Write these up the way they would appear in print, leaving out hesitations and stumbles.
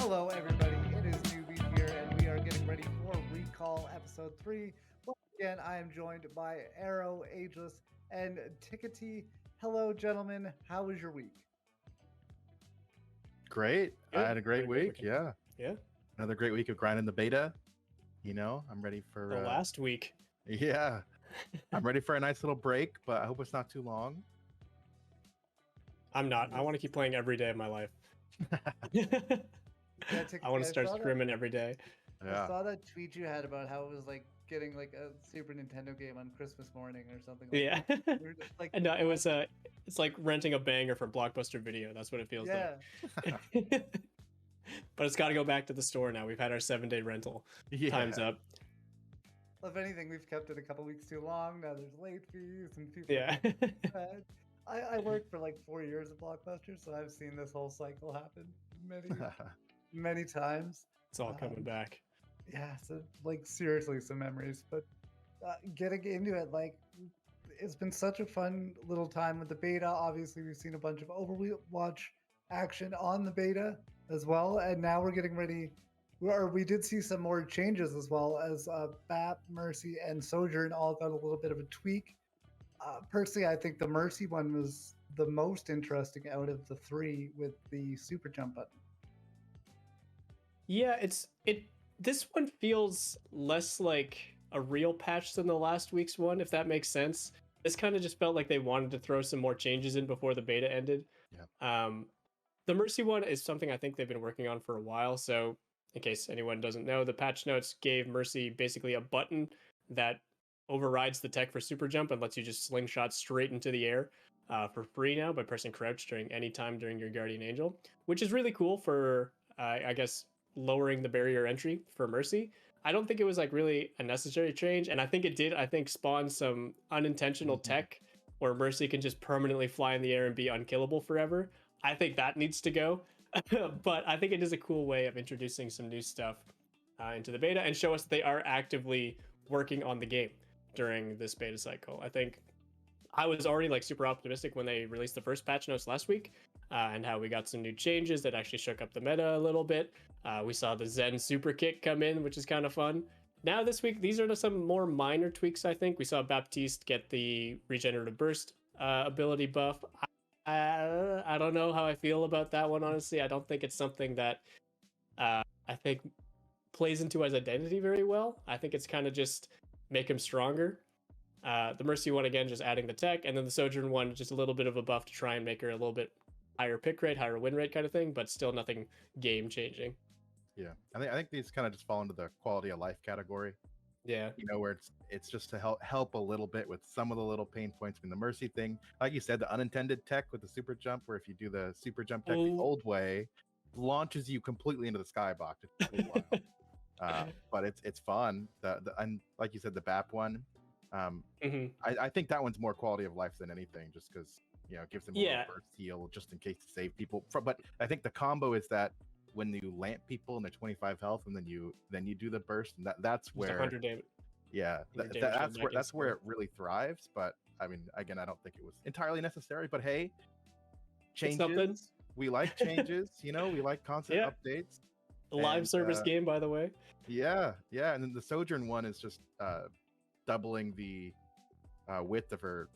Hello, everybody. It is Newbeat here, and we are getting ready for Recall Episode 3. Once again, I am joined by Aero, Ageless, and Tikatee. Hello, gentlemen. How was your week? Great. Good. I had a great week. Yeah. Yeah. Another great week of grinding the beta. I'm ready for The last week. Yeah. I'm ready for a nice little break, but I hope it's not too long. I'm not. I want to keep playing every day of my life. I want to start scrimming every day. Yeah. I saw that tweet you had about how it was like getting like a Super Nintendo game on Christmas morning or something. Yeah. You were just like, No, it was it's like renting a banger from Blockbuster Video. That's what it feels yeah. like. But it's got to go back to the store now. We've had our 7-day rental. Yeah. Time's up. Well, if anything, we've kept it a couple weeks too long. Now there's late fees and people. Yeah. I worked for like 4 years at Blockbuster, so I've seen this whole cycle happen many times. It's all coming back. Yeah, so like seriously, some memories. But getting into it, like, it's been such a fun little time with the beta. Obviously, we've seen a bunch of Overwatch action on the beta as well, and now we're getting ready. We did see some more changes as well, as BAP, Mercy, and Sojourn all got a little bit of a tweak. Personally, I think the Mercy one was the most interesting out of the three with the super jump button. Yeah, this one feels less like a real patch than the last week's one, if that makes sense. This kind of just felt like they wanted to throw some more changes in before the beta ended. Yeah. The Mercy one is something I think they've been working on for a while. So in case anyone doesn't know, the patch notes gave Mercy basically a button that overrides the tech for super jump and lets you just slingshot straight into the air for free now by pressing crouch during any time during your Guardian Angel, which is really cool for, I guess, lowering the barrier entry for Mercy. I don't think it was like really a necessary change, and I think it did, spawn some unintentional tech where Mercy can just permanently fly in the air and be unkillable forever. I think that needs to go. But I think it is a cool way of introducing some new stuff into the beta and show us they are actively working on the game during this beta cycle. I think I was already like super optimistic when they released the first patch notes last week, and how we got some new changes that actually shook up the meta a little bit. We saw the Zen super kick come in, which is kind of fun. Now this week, these are some more minor tweaks, I think. We saw Baptiste get the regenerative burst ability buff. I don't know how I feel about that one, honestly. I don't think it's something that I think plays into his identity very well. I think it's kind of just make him stronger. The Mercy one, again, just adding the tech, and then the Sojourn one, just a little bit of a buff to try and make her a little bit higher pick rate, higher win rate kind of thing, but still nothing game changing. Yeah. I think these kind of just fall into the quality of life category. Yeah. Where it's just to help a little bit with some of the little pain points in the Mercy thing. Like you said, the unintended tech with the super jump, where if you do the super jump tech the old way, launches you completely into the skybox. It's pretty wild. But it's fun. And like you said, the BAP one. I think that one's more quality of life than anything, just because it gives them a little burst heal just in case to save people. But I think the combo is that when you lamp people and they're 25 health, and then you do the burst, and that's where 100 damage. Yeah, that's where it really thrives. But I mean, again, I don't think it was entirely necessary. But hey, changes. We like changes. We like constant updates. Live service game, by the way. Yeah, and then the Sojourn one is just doubling the width of her,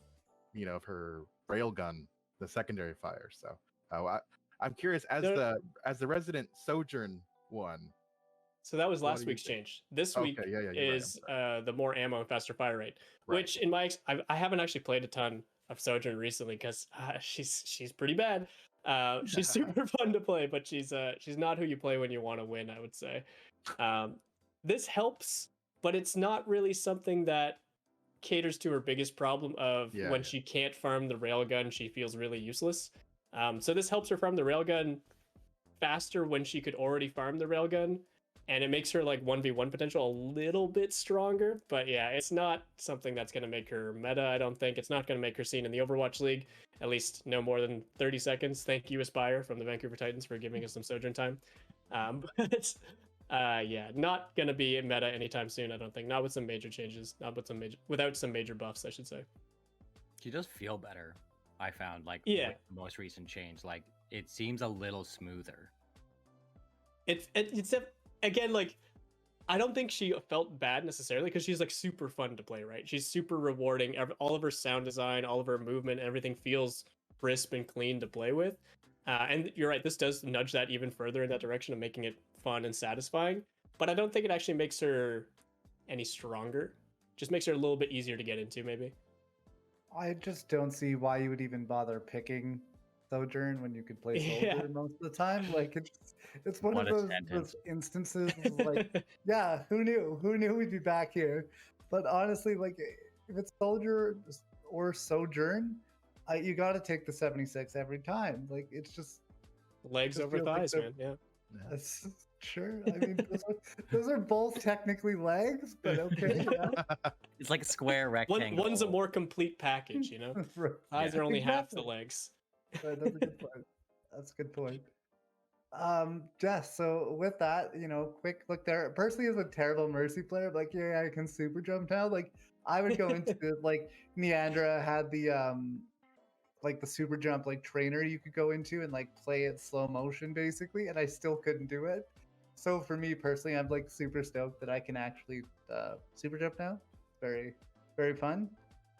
of her railgun, the secondary fire. So I'm curious as the resident Sojourn one. So that was last week's change. This week is the more ammo and faster fire rate, which in my I haven't actually played a ton of Sojourn recently because she's pretty bad. She's super fun to play, but she's not who you play when you want to win, I would say. This helps, but it's not really something that caters to her biggest problem of when she can't farm the railgun, she feels really useless. So this helps her farm the railgun faster when she could already farm the railgun, and it makes her like 1v1 potential a little bit stronger. But yeah, it's not something that's going to make her meta, I don't think. It's not going to make her seen in the Overwatch League, at least no more than 30 seconds. Thank you, Aspire, from the Vancouver Titans, for giving us some Sojourn time. But not going to be meta anytime soon, I don't think. Not with some major changes. Without some major buffs, I should say. She does feel better, I found, with the most recent change. Like, it seems a little smoother. it's again, like, I don't think she felt bad necessarily because she's like super fun to play, right? She's super rewarding. All of her sound design, all of her movement, everything feels crisp and clean to play with. And you're right, this does nudge that even further in that direction of making it fun and satisfying. But I don't think it actually makes her any stronger. Just makes her a little bit easier to get into, maybe. I just don't see why you would even bother picking Sojourn when you could play Soldier most of the time. Like it's one What of a those sentence. instances of like, yeah, who knew we'd be back here. But honestly, like if it's Soldier or Sojourn, you got to take the 76 every time. Like it's just Legs just over feels like thighs, they're- man. Yeah. that's sure. I mean, those are both technically legs, but okay. Yeah. It's like a square rectangle. One's a more complete package, you know. Right. Thighs Yeah. are only half the Exactly. legs. Right, that's a good point. That's a good point. Jess, so with that, quick look there. Personally, as a terrible Mercy player, like, yeah, I can super jump now. Like, I would go into like Neandra had the like the super jump like trainer you could go into and like play it slow motion basically, and I still couldn't do it. So for me personally, I'm like super stoked that I can actually super jump now. Very, very fun.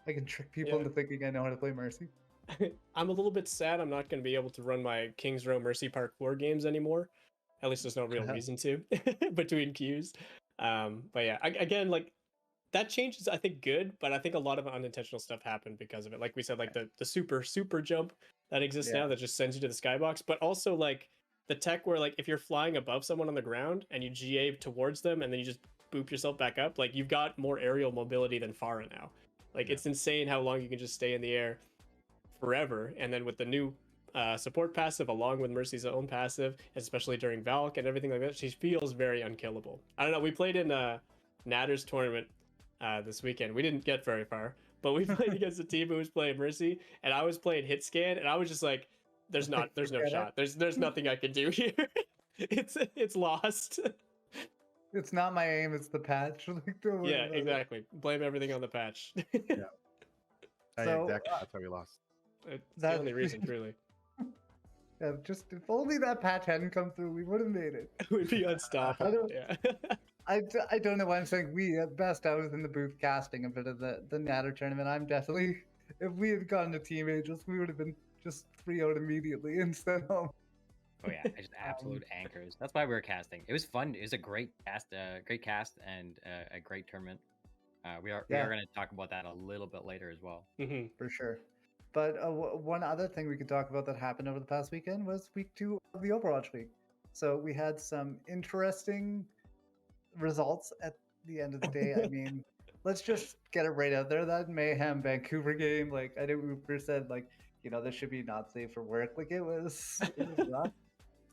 I can trick people Yeah. into thinking I know how to play Mercy. I'm a little bit sad I'm not going to be able to run my Kings Row Mercy Parkour games anymore. At least there's no real reason to between queues. But yeah, again, like that change is I think good, but I think a lot of unintentional stuff happened because of it. Like we said, like the super jump that exists Yeah. now that just sends you to the skybox, but also like the tech where like if you're flying above someone on the ground and you GA towards them and then you just boop yourself back up, like you've got more aerial mobility than Pharah now. Like it's insane how long you can just stay in the air forever. And then with the new support passive along with Mercy's own passive, especially during Valk and everything like that, she feels very unkillable. I don't know, we played in Natter's tournament this weekend. We didn't get very far, but we played against a team who was playing Mercy, and I was playing hit scan, and I was just like, there's no shot. There's nothing I can do here. It's lost. It's not my aim, it's the patch. Like, don't worry Yeah, about it. exactly. Blame everything on the patch. So, exactly. That's how we lost. It's That- the only reason, truly. Yeah, just if only that patch hadn't come through, we would have made it. It would be unstoppable. Yeah. I don't know why I'm saying we. At best, I was in the booth casting a bit of the Natter tournament. I'm definitely, if we had gone to Team Ageless, we would have been just 3-0 immediately instead of. Oh yeah, just absolute anchors. That's why we were casting. It was fun. It was a great cast, and a great tournament. We are going to talk about that a little bit later as well. Mm-hmm. For sure. But one other thing we could talk about that happened over the past weekend was week 2 of the Overwatch League. So we had some interesting results at the end of the day. I mean, let's just get it right out there. That Mayhem Vancouver game, like I know Uber said, like, this should be not safe for work. Like it was rough.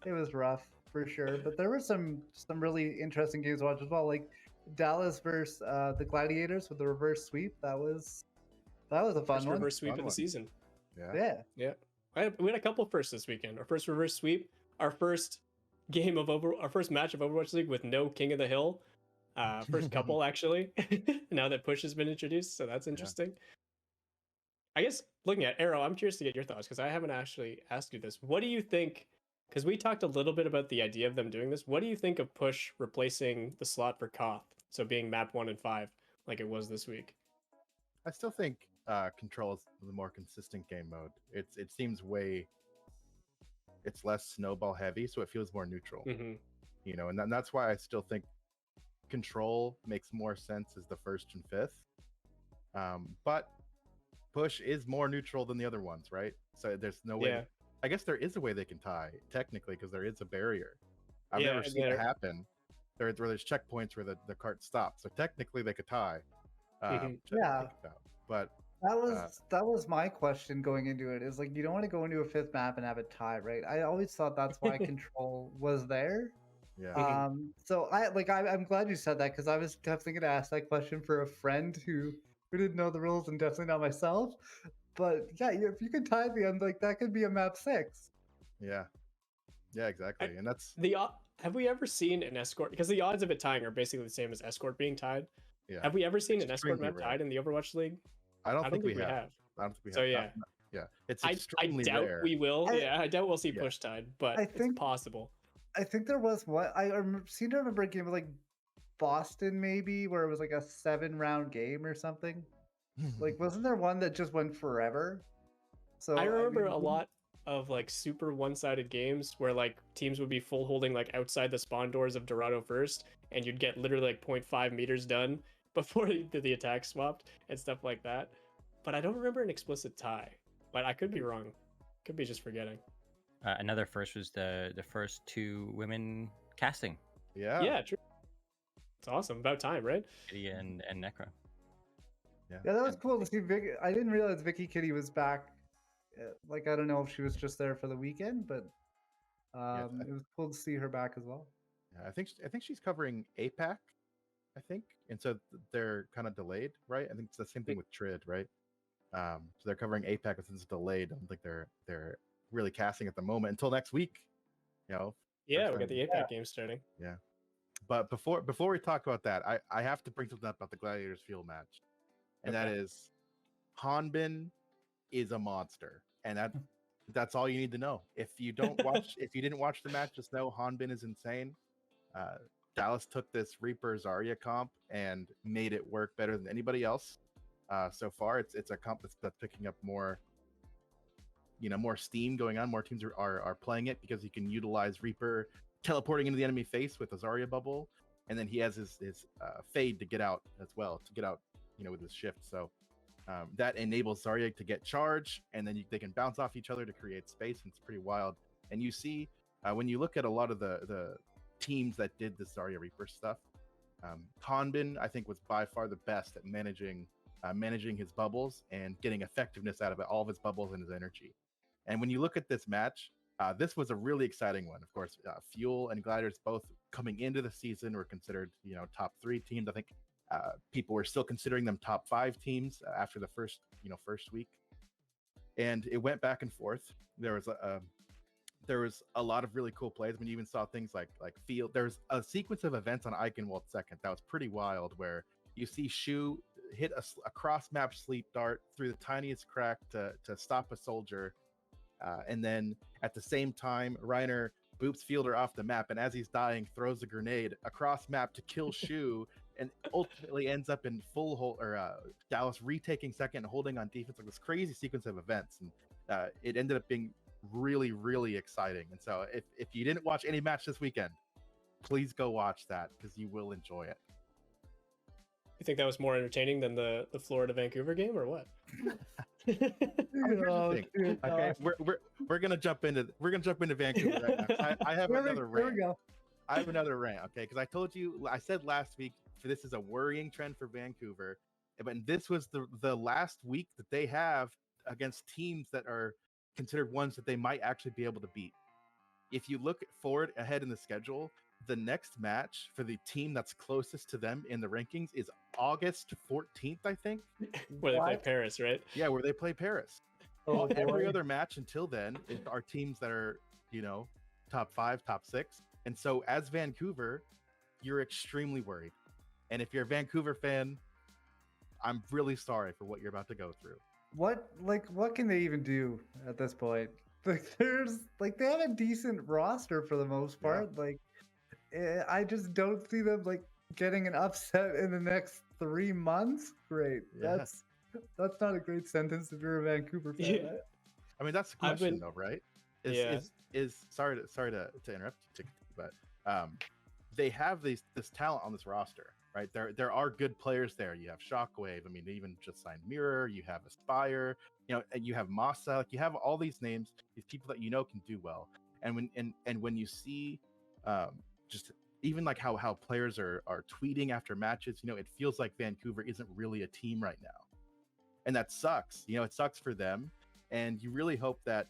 It was rough for sure. But there were some really interesting games to watch as well. Like Dallas versus the Gladiators with the reverse sweep. That was a fun First one. reverse sweep Fun of the one. season. Yeah. Yeah. We had a couple firsts this weekend. Our first reverse sweep, our first our first match of Overwatch League with no King of the Hill. First couple actually. Now that Push has been introduced, so that's interesting. I guess looking at Aero, I'm curious to get your thoughts because I haven't actually asked you this. What do you think? Because we talked a little bit about the idea of them doing this. What do you think of Push replacing the slot for Koth? So being map 1 and 5 like it was this week. I still think Control is the more consistent game mode. It seems it's less snowball heavy, so it feels more neutral. Mm-hmm. And that's why I still think Control makes more sense as the 1st and 5th. But Push is more neutral than the other ones, right? So there's no way. Yeah. I guess there is a way they can tie technically because there is a barrier. I've never seen it happen. Where there's checkpoints where the cart stops, so technically they could tie. Yeah. But That was my question going into it. Is like you don't want to go into a 5th map and have it tie, right? I always thought that's why Control was there. yeah. So I'm glad you said that because I was definitely going to ask that question for a friend who didn't know the rules and definitely not myself. But yeah, if you could tie at the end, like that could be a map 6. Yeah, exactly. And that's have we ever seen an Escort? Because the odds of it tying are basically the same as Escort being tied. Yeah. Have we ever seen an Escort Extremely map rare. tied in the Overwatch League? I don't think we have. have. I don't think we have. So yeah, Yeah, it's I extremely doubt rare. we will. I I doubt we'll see Yeah. Push tied, but I it's think- possible. I think there was what seem to remember a game with like Boston maybe where it was like a 7-round game or something. Like, wasn't there one that just went forever? So I remember mean, a lot of like super one-sided games where like teams would be full holding like outside the spawn doors of Dorado first, and you'd get literally like 0.5 meters done before the attack swapped and stuff like that. But I don't remember an explicit tie. But I could be wrong. Could be just forgetting. Another first was the first 2 women casting, Yeah. Yeah, true. It's awesome. About time, right? Kitty and Necro. Yeah, that was cool to see Vicky. I didn't realize Vicky Kitty was back. Like, I don't know if she was just there for the weekend, but it was cool to see her back as well. Yeah, I think she's covering APAC, I think, and so they're kind of delayed, right? I think it's the same thing with Trid, right? So they're covering APAC, but since it's delayed, I don't think they're really casting at the moment until next week. You know. Yeah, we got the APAC game starting. Yeah. But before we talk about that, I have to bring something up about the Gladiators Field match, and that is Hanbin is a monster, and that's all you need to know. If you didn't watch the match, just know Hanbin is insane. Dallas took this Reaper Zarya comp and made it work better than anybody else. So far, it's a comp that's picking up more, more steam going on. More teams are playing it because you can utilize Reaper teleporting into the enemy face with a Zarya bubble, and then he has his fade to get out as well, with his shift. So that enables Zarya to get charge, and then they can bounce off each other to create space, and it's pretty wild. And you see, when you look at a lot of the teams that did this Zarya Reaper stuff, Hanbin, I think, was by far the best at managing his bubbles and getting effectiveness out of it, all of his bubbles and his energy. And when you look at this match, this was a really exciting one. Of course, Fuel and Gliders both coming into the season were considered, top 3 teams. I think people were still considering them top 5 teams after the first week. And it went back and forth. There was a lot of really cool plays. I mean, you even saw things like field. There's a sequence of events on Eichenwald second that was pretty wild, where you see Shu hit a cross map sleep dart through the tiniest crack to stop a soldier, and then at the same time, Reiner boops Fielder off the map, and as he's dying, throws a grenade across map to kill Shu, and ultimately ends up in full hold, or Dallas retaking second and holding on defense. Like this crazy sequence of events, and it ended up being really, really exciting. And so if you didn't watch any match this weekend, please go watch that because you will enjoy it. You think that was more entertaining than the Florida Vancouver game, or what? Okay, we're gonna jump into Vancouver right now. I have another rant. I have another rant, okay? Because I said last week this is a worrying trend for Vancouver, but this was the last week that they have against teams that are considered ones that they might actually be able to beat. If you look forward ahead in the schedule, the next match for the team that's closest to them in the rankings is August 14th, I think. Where they play Paris, right? Yeah, where they play Paris. Every other match until then are teams that are, top 5, top 6. And so as Vancouver, you're extremely worried. And if you're a Vancouver fan, I'm really sorry for what you're about to go through. What can they even do at this point? They have a decent roster for the most part. Yeah. I just don't see them getting an upset in the next 3 months. Great. Yeah. That's not a great sentence if you're a Vancouver fan. Yeah. I mean, that's the question though, right? Sorry to interrupt you, but they have this talent on this roster, right? There are good players there. You have Shockwave. I mean, they even just signed Mirror. You have Aspire. And you have Masa. You have all these names, these people that can do well. And when you see just even how players are tweeting after matches, it feels like Vancouver isn't really a team right now, and that sucks. It sucks for them, and you really hope that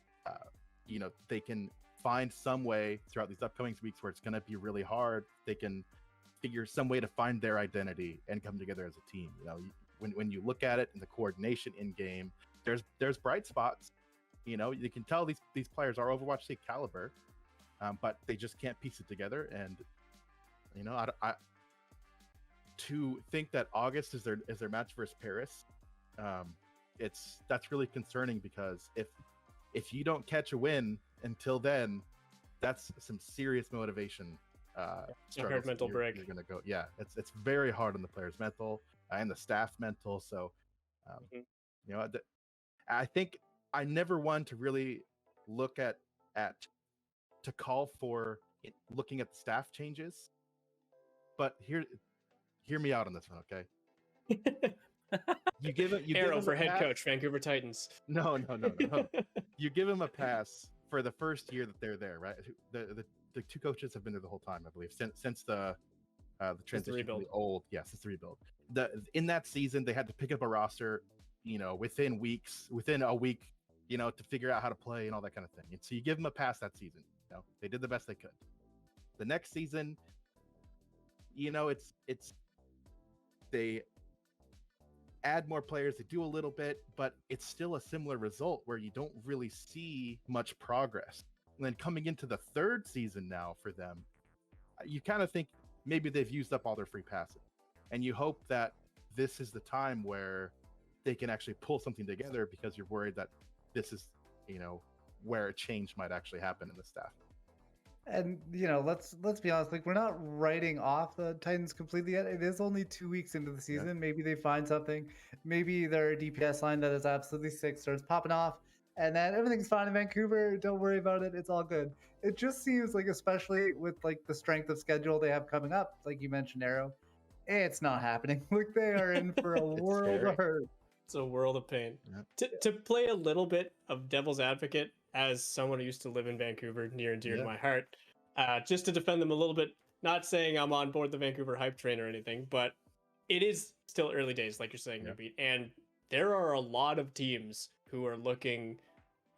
they can find some way throughout these upcoming weeks where it's going to be really hard. They can figure some way to find their identity and come together as a team. When you look at it in the coordination in game, there's bright spots. You can tell these players are Overwatch League caliber, but they just can't piece it together. And I to think that August is their match versus Paris, that's really concerning, because if you don't catch a win until then, that's some serious motivation. Hard mental break. You're gonna go. Yeah, it's very hard on the players' mental and the staff mental. So, you know, I think I never wanted to really look at to call for looking at the staff changes, but hear me out on this one, okay? You give Aero him for a head pass. coach, Vancouver Titans. No. You give him a pass for the first year that they're there, right? The two coaches have been there the whole time, I believe, since the transition to the old. Yes, it's the rebuild. In that season, they had to pick up a roster, you know, within a week, you know, to figure out how to play and all that kind of thing. And so you give them a pass that season. You know, they did the best they could. The next season, you know, it's they add more players, they do a little bit, but it's still a similar result where you don't really see much progress. And then coming into the third season now for them, you kind of think maybe they've used up all their free passes, and you hope that this is the time where they can actually pull something together, because you're worried that this is, you know, where a change might actually happen in the staff. And you know, let's be honest. Like, we're not writing off the Titans completely yet. It is only 2 weeks into the season. Yeah. Maybe they find something. Maybe their DPS line that is absolutely sick starts popping off, and then everything's fine in Vancouver. Don't worry about it. It's all good. It just seems like, especially with like the strength of schedule they have coming up, like you mentioned, Aero, it's not happening. Like, they are in for a world of hurt. It's a world of pain. Yeah. To play a little bit of devil's advocate, as someone who used to live in Vancouver, near and dear to my heart, just to defend them a little bit, not saying I'm on board the Vancouver hype train or anything, but it is still early days, like you're saying, Newbeat, and there are a lot of teams who are looking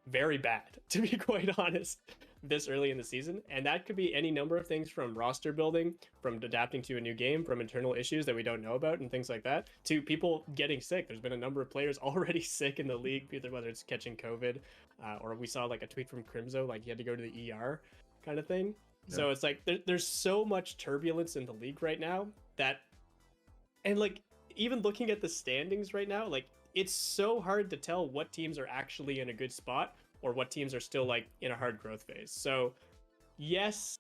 very bad, to be quite honest, this early in the season. And that could be any number of things, from roster building, from adapting to a new game, from internal issues that we don't know about and things like that, to people getting sick. There's been a number of players already sick in the league, either whether it's catching COVID, or we saw like a tweet from Crimzo, like he had to go to the ER kind of thing. Yeah. So it's like there's so much turbulence in the league right now that, and like even looking at the standings right now, like it's so hard to tell what teams are actually in a good spot or what teams are still like in a hard growth phase. So yes,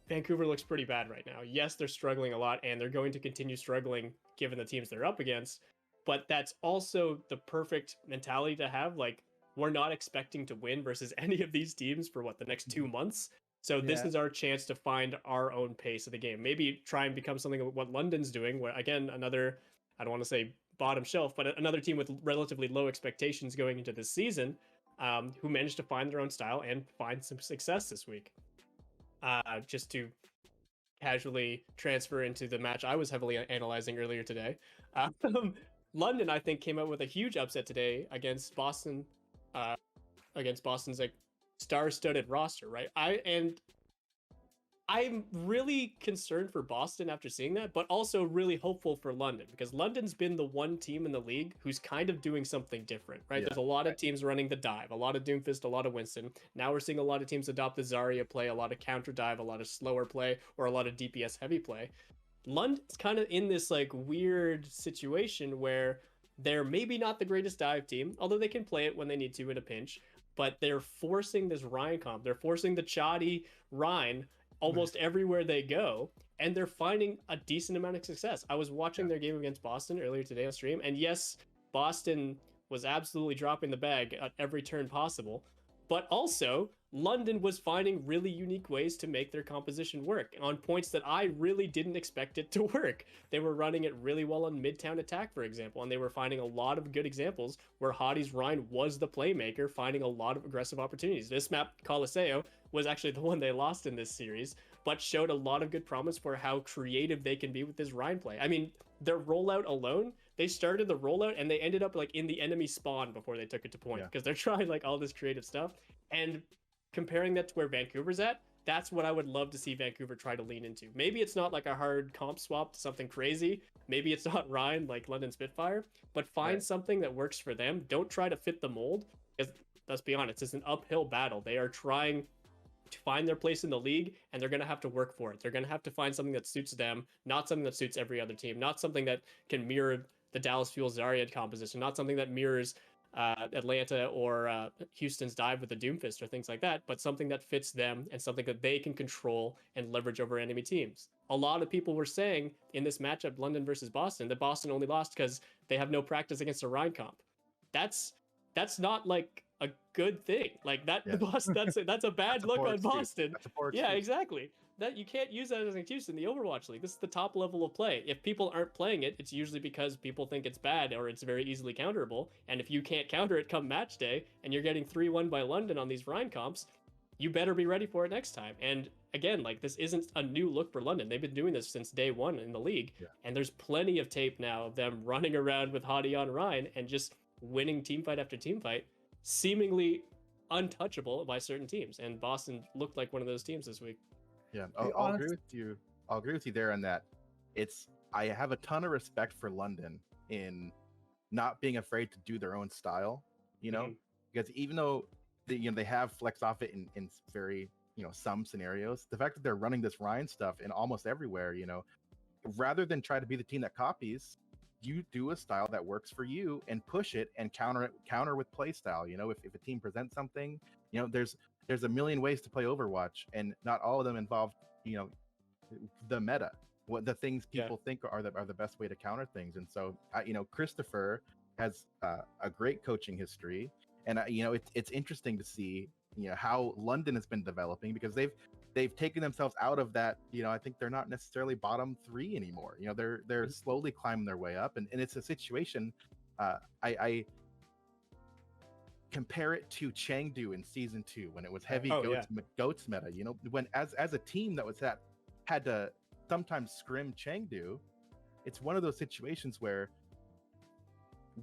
Vancouver looks pretty bad right now. Yes, they're struggling a lot, and they're going to continue struggling given the teams they're up against. But that's also the perfect mentality to have. Like, we're not expecting to win versus any of these teams for the next 2 months. So this is our chance to find our own pace of the game. Maybe try and become something of what London's doing, where again, another, I don't want to say bottom shelf, but another team with relatively low expectations going into this season, who managed to find their own style and find some success this week. Just to casually transfer into the match I was heavily analyzing earlier today. London, I think, came out with a huge upset today against Boston, against Boston's like star-studded roster, right? I'm really concerned for Boston after seeing that, but also really hopeful for London, because London's been the one team in the league who's kind of doing something different, right? Yeah. There's a lot of teams running the dive, a lot of Doomfist, a lot of Winston. Now we're seeing a lot of teams adopt the Zarya play, a lot of counter dive, a lot of slower play, or a lot of DPS heavy play. London's kind of in this like weird situation where they're maybe not the greatest dive team, although they can play it when they need to in a pinch, but they're forcing this Rhine comp. They're forcing the Chadi Rhine almost everywhere they go, and they're finding a decent amount of success. I was watching their game against Boston earlier today on stream, and yes, Boston was absolutely dropping the bag at every turn possible, but also London was finding really unique ways to make their composition work on points that I really didn't expect it to work. They were running it really well on Midtown attack, for example, and they were finding a lot of good examples where Hadi's Rhine was the playmaker, finding a lot of aggressive opportunities. This map, Coliseo, was actually the one they lost in this series, but showed a lot of good promise for how creative they can be with this Rhine play. I mean, their rollout alone, they started the rollout and they ended up like in the enemy spawn before they took it to point, because they're trying like all this creative stuff. And comparing that to where Vancouver's at, that's what I would love to see Vancouver try to lean into. Maybe it's not like a hard comp swap to something crazy. Maybe it's not Rhine like London Spitfire, but find something that works for them. Don't try to fit the mold, because let's be honest, it's an uphill battle. They are trying to find their place in the league, and they're going to have to work for it. They're going to have to find something that suits them, not something that suits every other team, not something that can mirror the Dallas Fuel Zarya composition, not something that mirrors Atlanta or Houston's dive with the Doomfist or things like that, but something that fits them and something that they can control and leverage over enemy teams. A lot of people were saying in this matchup, London versus Boston, that Boston only lost because they have no practice against a Rhine comp. That's not like a good thing. Like that, Yeah. that's a bad look on Boston. Yeah, excuse. exactly. That you can't use that as an excuse in the Overwatch League. This is the top level of play. If people aren't playing it, it's usually because people think it's bad or it's very easily counterable. And if you can't counter it come match day and you're getting 3-1 by London on these Rhine comps, you better be ready for it next time. And again, like this isn't a new look for London. They've been doing this since day one in the league. Yeah. And there's plenty of tape now of them running around with Hottie on Rhine and just winning teamfight after teamfight, seemingly untouchable by certain teams. And Boston looked like one of those teams this week. Yeah, I'll agree with you. I'll agree with you there on that. I have a ton of respect for London in not being afraid to do their own style, because even though they have flex off it in very, some scenarios, the fact that they're running this Rhine stuff in almost everywhere, rather than try to be the team that copies, you do a style that works for you and push it and counter with play style. If a team presents something, there's a million ways to play Overwatch, and not all of them involve, the meta, what the things people think are the best way to counter things. And so, Christopher has a great coaching history, and it's interesting to see, how London has been developing, because they've taken themselves out of that. I think they're not necessarily bottom 3 anymore. They're slowly climbing their way up, and it's a situation. I compare it to Chengdu in season 2 when it was heavy goats meta. When as a team that had to sometimes scrim Chengdu, it's one of those situations where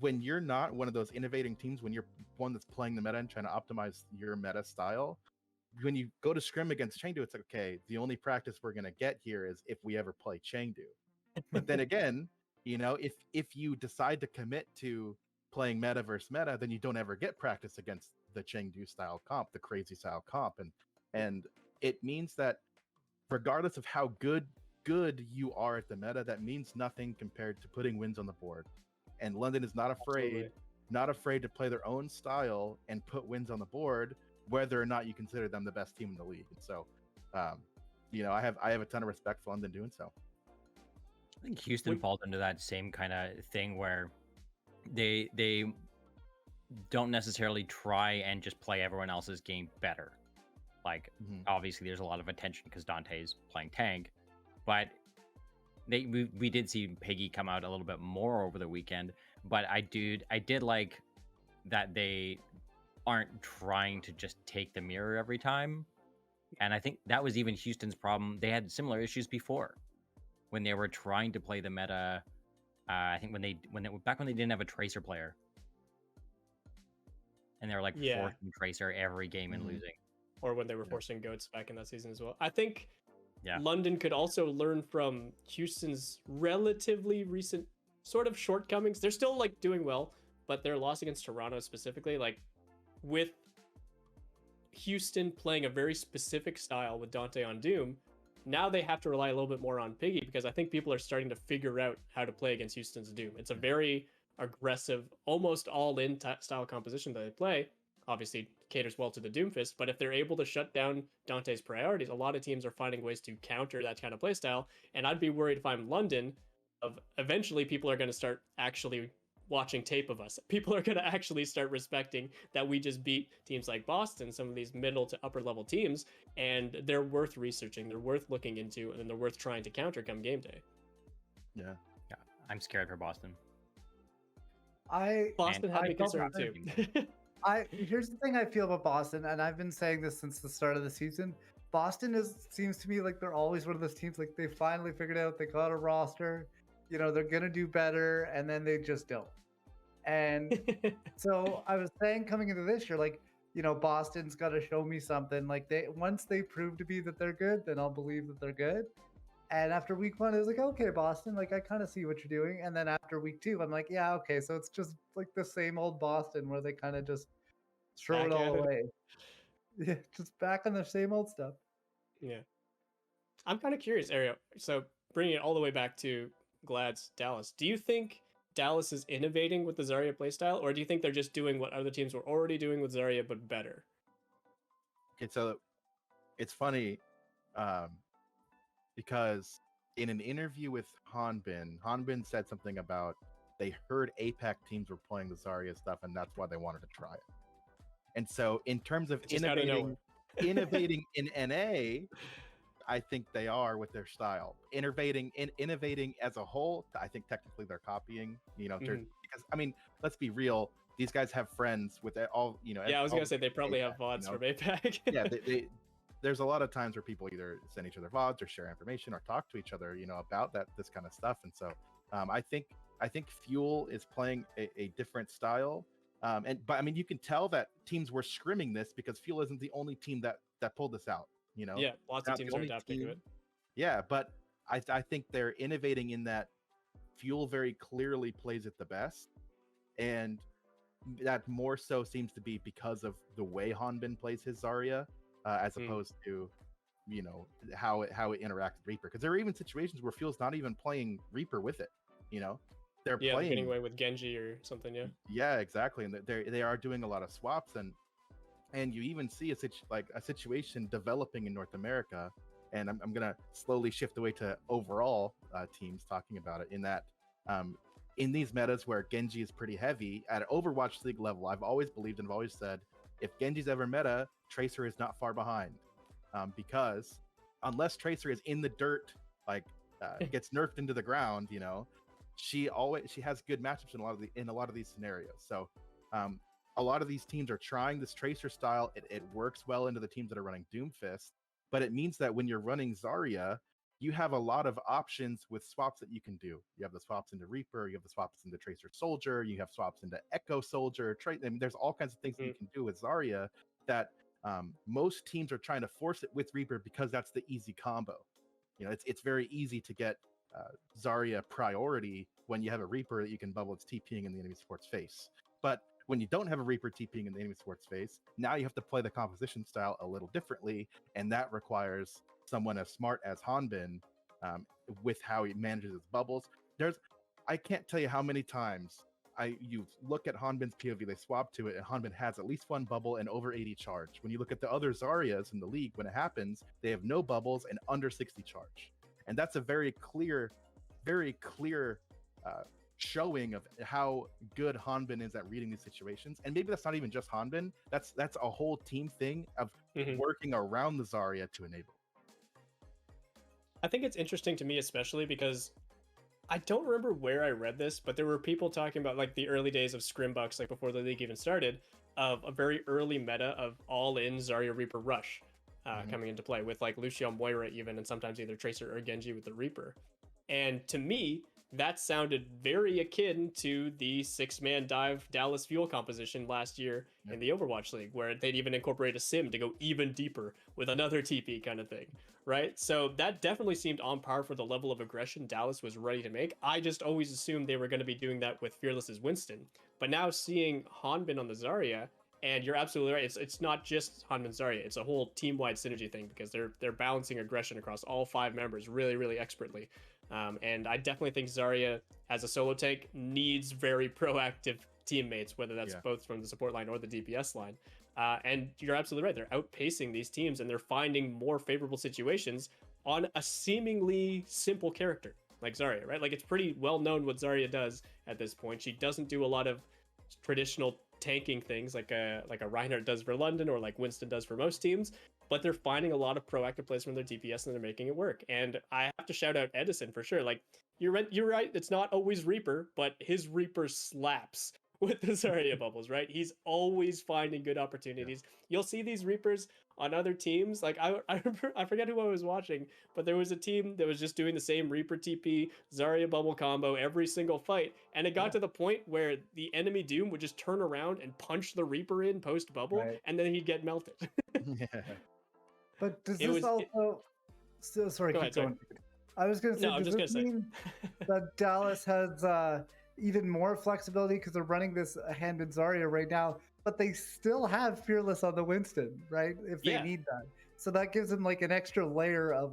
when you're not one of those innovating teams, when you're one that's playing the meta and trying to optimize your meta style, when you go to scrim against Chengdu, it's like, okay, the only practice we're going to get here is if we ever play Chengdu. But then again, if you decide to commit to playing meta versus meta, then you don't ever get practice against the Chengdu style comp, the crazy style comp. And it means that regardless of how good you are at the meta, that means nothing compared to putting wins on the board. And London is not afraid to play their own style and put wins on the board, whether or not you consider them the best team in the league. And so, I have a ton of respect for London doing so. I think Houston falls into that same kind of thing where they don't necessarily try and just play everyone else's game better. Like, obviously there's a lot of attention because Dante's playing tank, but we did see Piggy come out a little bit more over the weekend. But I did like that they aren't trying to just take the mirror every time. And I think that was even Houston's problem. They had similar issues before when they were trying to play the meta. I think when they didn't have a Tracer player, and they were like forcing Tracer every game and losing. Or when they were forcing goats back in that season as well. I think London could also learn from Houston's relatively recent sort of shortcomings. They're still like doing well, but their loss against Toronto specifically, like with Houston playing a very specific style with Dante on Doom, now they have to rely a little bit more on Piggy, because I think people are starting to figure out how to play against Houston's Doom. It's a very aggressive, almost all-in style composition that they play. Obviously caters well to the Doomfist, but if they're able to shut down Dante's priorities, a lot of teams are finding ways to counter that kind of playstyle. And I'd be worried if I'm London, of eventually people are going to start actually watching tape of us. People are going to actually start respecting that we just beat teams like Boston, some of these middle to upper level teams, and they're worth researching, they're worth looking into, and they're worth trying to counter come game day. Yeah, I'm scared for Boston. Boston had me concerned too. Here's the thing I feel about Boston, and I've been saying this since the start of the season. Boston seems to me like they're always one of those teams, like they finally figured out they got a roster, they're gonna do better, and then they just don't. And so I was saying coming into this year, like, Boston's got to show me something. Like once they prove to be that they're good, then I'll believe that they're good. And after week 1, it was like, okay, Boston, like I kind of see what you're doing. And then after week 2, I'm like, yeah, okay, so it's just like the same old Boston where they kind of just throw it all away. Yeah, just back on the same old stuff. Yeah. I'm kind of curious, Aero. So bringing it all the way back to Glad's Dallas, do you think Dallas is innovating with the Zarya playstyle, or do you think they're just doing what other teams were already doing with Zarya but better? Okay, so it's funny because in an interview with Hanbin said something about they heard APAC teams were playing the Zarya stuff, and that's why they wanted to try it. And so, in terms of innovating in NA, I think they are with their style. Innovating as a whole, I think technically they're copying. Because I mean, let's be real. These guys have friends with all. Yeah, I was gonna say they probably have VODs from APAC. Yeah, there's a lot of times where people either send each other VODs or share information or talk to each other, about this kind of stuff. And so, I think Fuel is playing a different style. But I mean, you can tell that teams were scrimming this because Fuel isn't the only team that pulled this out. Yeah, lots of teams are adapting to it. Yeah, but I think they're innovating in that Fuel very clearly plays it the best, and that more so seems to be because of the way Hanbin plays his Zarya, as opposed to how it interacts with Reaper. Because there are even situations where Fuel's not even playing Reaper with it. They're playing getting away with Genji or something. Yeah, exactly, and they are doing a lot of swaps, and you even see a situation developing in North America. And I'm gonna slowly shift away to overall teams talking about it. In that, in these metas where Genji is pretty heavy at an Overwatch League level, I've always believed and I've always said, if Genji's ever meta, Tracer is not far behind, because unless Tracer is in the dirt, gets nerfed into the ground, she has good matchups in a lot of these scenarios. So a lot of these teams are trying this Tracer style. It works well into the teams that are running Doomfist, but it means that when you're running Zarya, you have a lot of options with swaps that you can do. You have the swaps into Reaper, you have the swaps into Tracer Soldier, you have swaps into Echo Soldier. I mean, there's all kinds of things that you can do with Zarya that most teams are trying to force it with Reaper because that's the easy combo. It's very easy to get Zarya priority when you have a Reaper that you can bubble its TPing in the enemy support's face. But when you don't have a Reaper TPing in the enemy support's face, now you have to play the composition style a little differently, and that requires someone as smart as Hanbin with how he manages his bubbles. I can't tell you how many times you look at Hanbin's POV, they swap to it, and Hanbin has at least one bubble and over 80 charge. When you look at the other Zaryas in the league, when it happens, they have no bubbles and under 60 charge. And that's a very clear showing of how good Hanbin is at reading these situations. And maybe that's not even just Hanbin. That's a whole team thing of working around the Zarya to enable. I think it's interesting to me, especially because I don't remember where I read this, but there were people talking about the early days of Scrimbucks, before the league even started, of a very early meta of all-in Zarya Reaper Rush coming into play with Lucio Moira even, and sometimes either Tracer or Genji with the Reaper. And to me, that sounded very akin to the 6-man dive Dallas Fuel composition last year in the Overwatch League, where they'd even incorporate a sim to go even deeper with another TP kind of thing, right? So that definitely seemed on par for the level of aggression Dallas was ready to make. I just always assumed they were going to be doing that with Fearless's Winston. But now seeing Hanbin on the Zarya, and you're absolutely right, it's not just Hanbin Zarya, it's a whole team-wide synergy thing, because they're balancing aggression across all 5 members really, really expertly. And I definitely think Zarya, as a solo tank, needs very proactive teammates, whether that's both from the support line or the DPS line. And you're absolutely right. They're outpacing these teams, and they're finding more favorable situations on a seemingly simple character like Zarya, right? It's pretty well known what Zarya does at this point. She doesn't do a lot of traditional tanking things like a Reinhardt does for London, or like Winston does for most teams, but they're finding a lot of proactive plays from their DPS and they're making it work. And I have to shout out Edison for sure. You're right, it's not always Reaper, but his Reaper slaps with the Zarya bubbles, right? He's always finding good opportunities. You'll see these Reapers on other teams. I remember, I forget who I was watching, but there was a team that was just doing the same Reaper TP, Zarya bubble combo every single fight. And it got to the point where the enemy Doom would just turn around and punch the Reaper in post bubble, and then he'd get melted. But does this sorry, Go keep ahead, going. I was going to say, does this mean that Dallas has even more flexibility because they're running this Hanbin Zarya right now, but they still have Fearless on the Winston, right? If they need that. So that gives them an extra layer of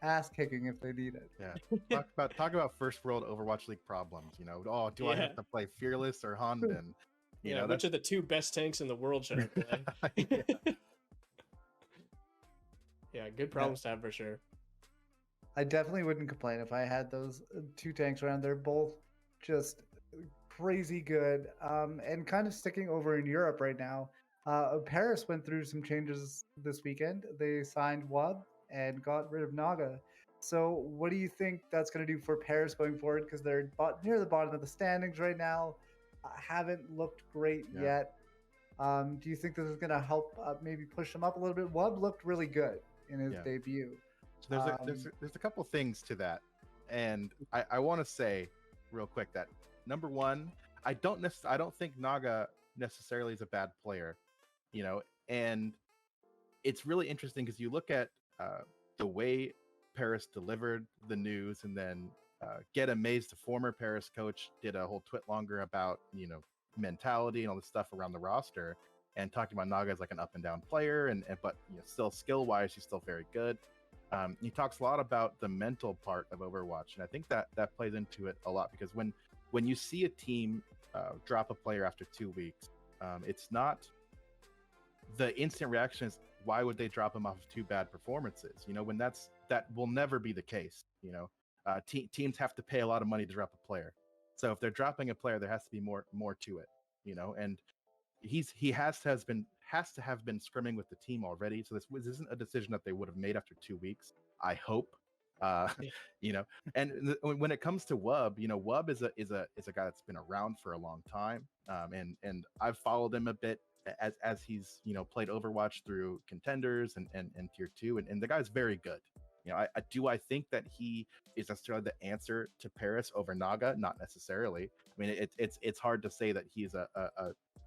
ass kicking if they need it. Yeah. Talk about first world Overwatch League problems. You know, oh, do I have to play Fearless or Hanbin? You know, which are the two best tanks in the world should I play? Yeah, good problems to have for sure. I definitely wouldn't complain if I had those two tanks around. They're both just crazy good. And kind of sticking over in Europe right now. Paris went through some changes this weekend. They signed Wub and got rid of Naga. So what do you think that's going to do for Paris going forward? Because they're near the bottom of the standings right now. Haven't looked great yet. Do you think this is going to help maybe push them up a little bit? Wub looked really good in his debut. So there's a couple things to that, and I want to say real quick that number one, I don't think Naga necessarily is a bad player, you know, and it's really interesting because you look at the way Paris delivered the news, and then Get Amazed, the former Paris coach, did a whole twit longer about, you know, mentality and all this stuff around the roster, and talking about Naga as like an up and down player, and but you know, still skill wise, he's still very good. He talks a lot about the mental part of Overwatch, and I think that plays into it a lot, because when you see a team drop a player after 2 weeks, it's not the instant reaction is, why would they drop him off of 2 bad performances? You know, when that will never be the case. You know, teams have to pay a lot of money to drop a player, so if they're dropping a player, there has to be more to it. You know, and he has to have been scrimming with the team already. So this isn't a decision that they would have made after 2 weeks, I hope. You know, and when it comes to Wub, you know, Wub is a guy that's been around for a long time, and I've followed him a bit as he's, you know, played Overwatch through contenders and tier 2, and the guy's very good. You know, I think that he is necessarily the answer to Paris over Naga? Not necessarily. I mean, it's hard to say that he's a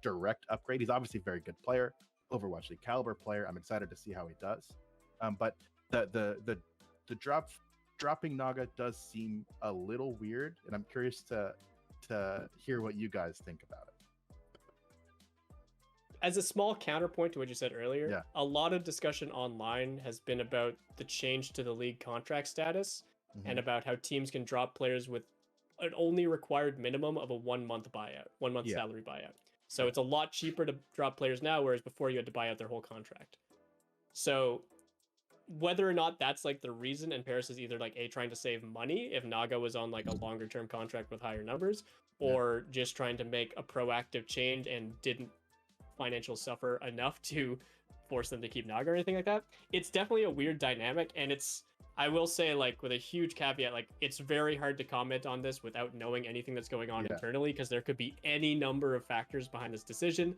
direct upgrade. He's obviously a very good player, Overwatch League caliber player. I'm excited to see how he does. But the dropping Naga does seem a little weird, and I'm curious to hear what you guys think about it. As a small counterpoint to what you said earlier, a lot of discussion online has been about the change to the league contract status, and about how teams can drop players with an only required minimum of a 1 month buyout, 1 month salary buyout. So it's a lot cheaper to drop players now, whereas before you had to buy out their whole contract. So whether or not that's like the reason, and Paris is either like trying to save money if Naga was on like a longer term contract with higher numbers, or just trying to make a proactive change and didn't financial suffer enough to force them to keep Naga or anything like that. It's definitely a weird dynamic, and I will say, like, with a huge caveat, like, it's very hard to comment on this without knowing anything that's going on internally, because there could be any number of factors behind this decision.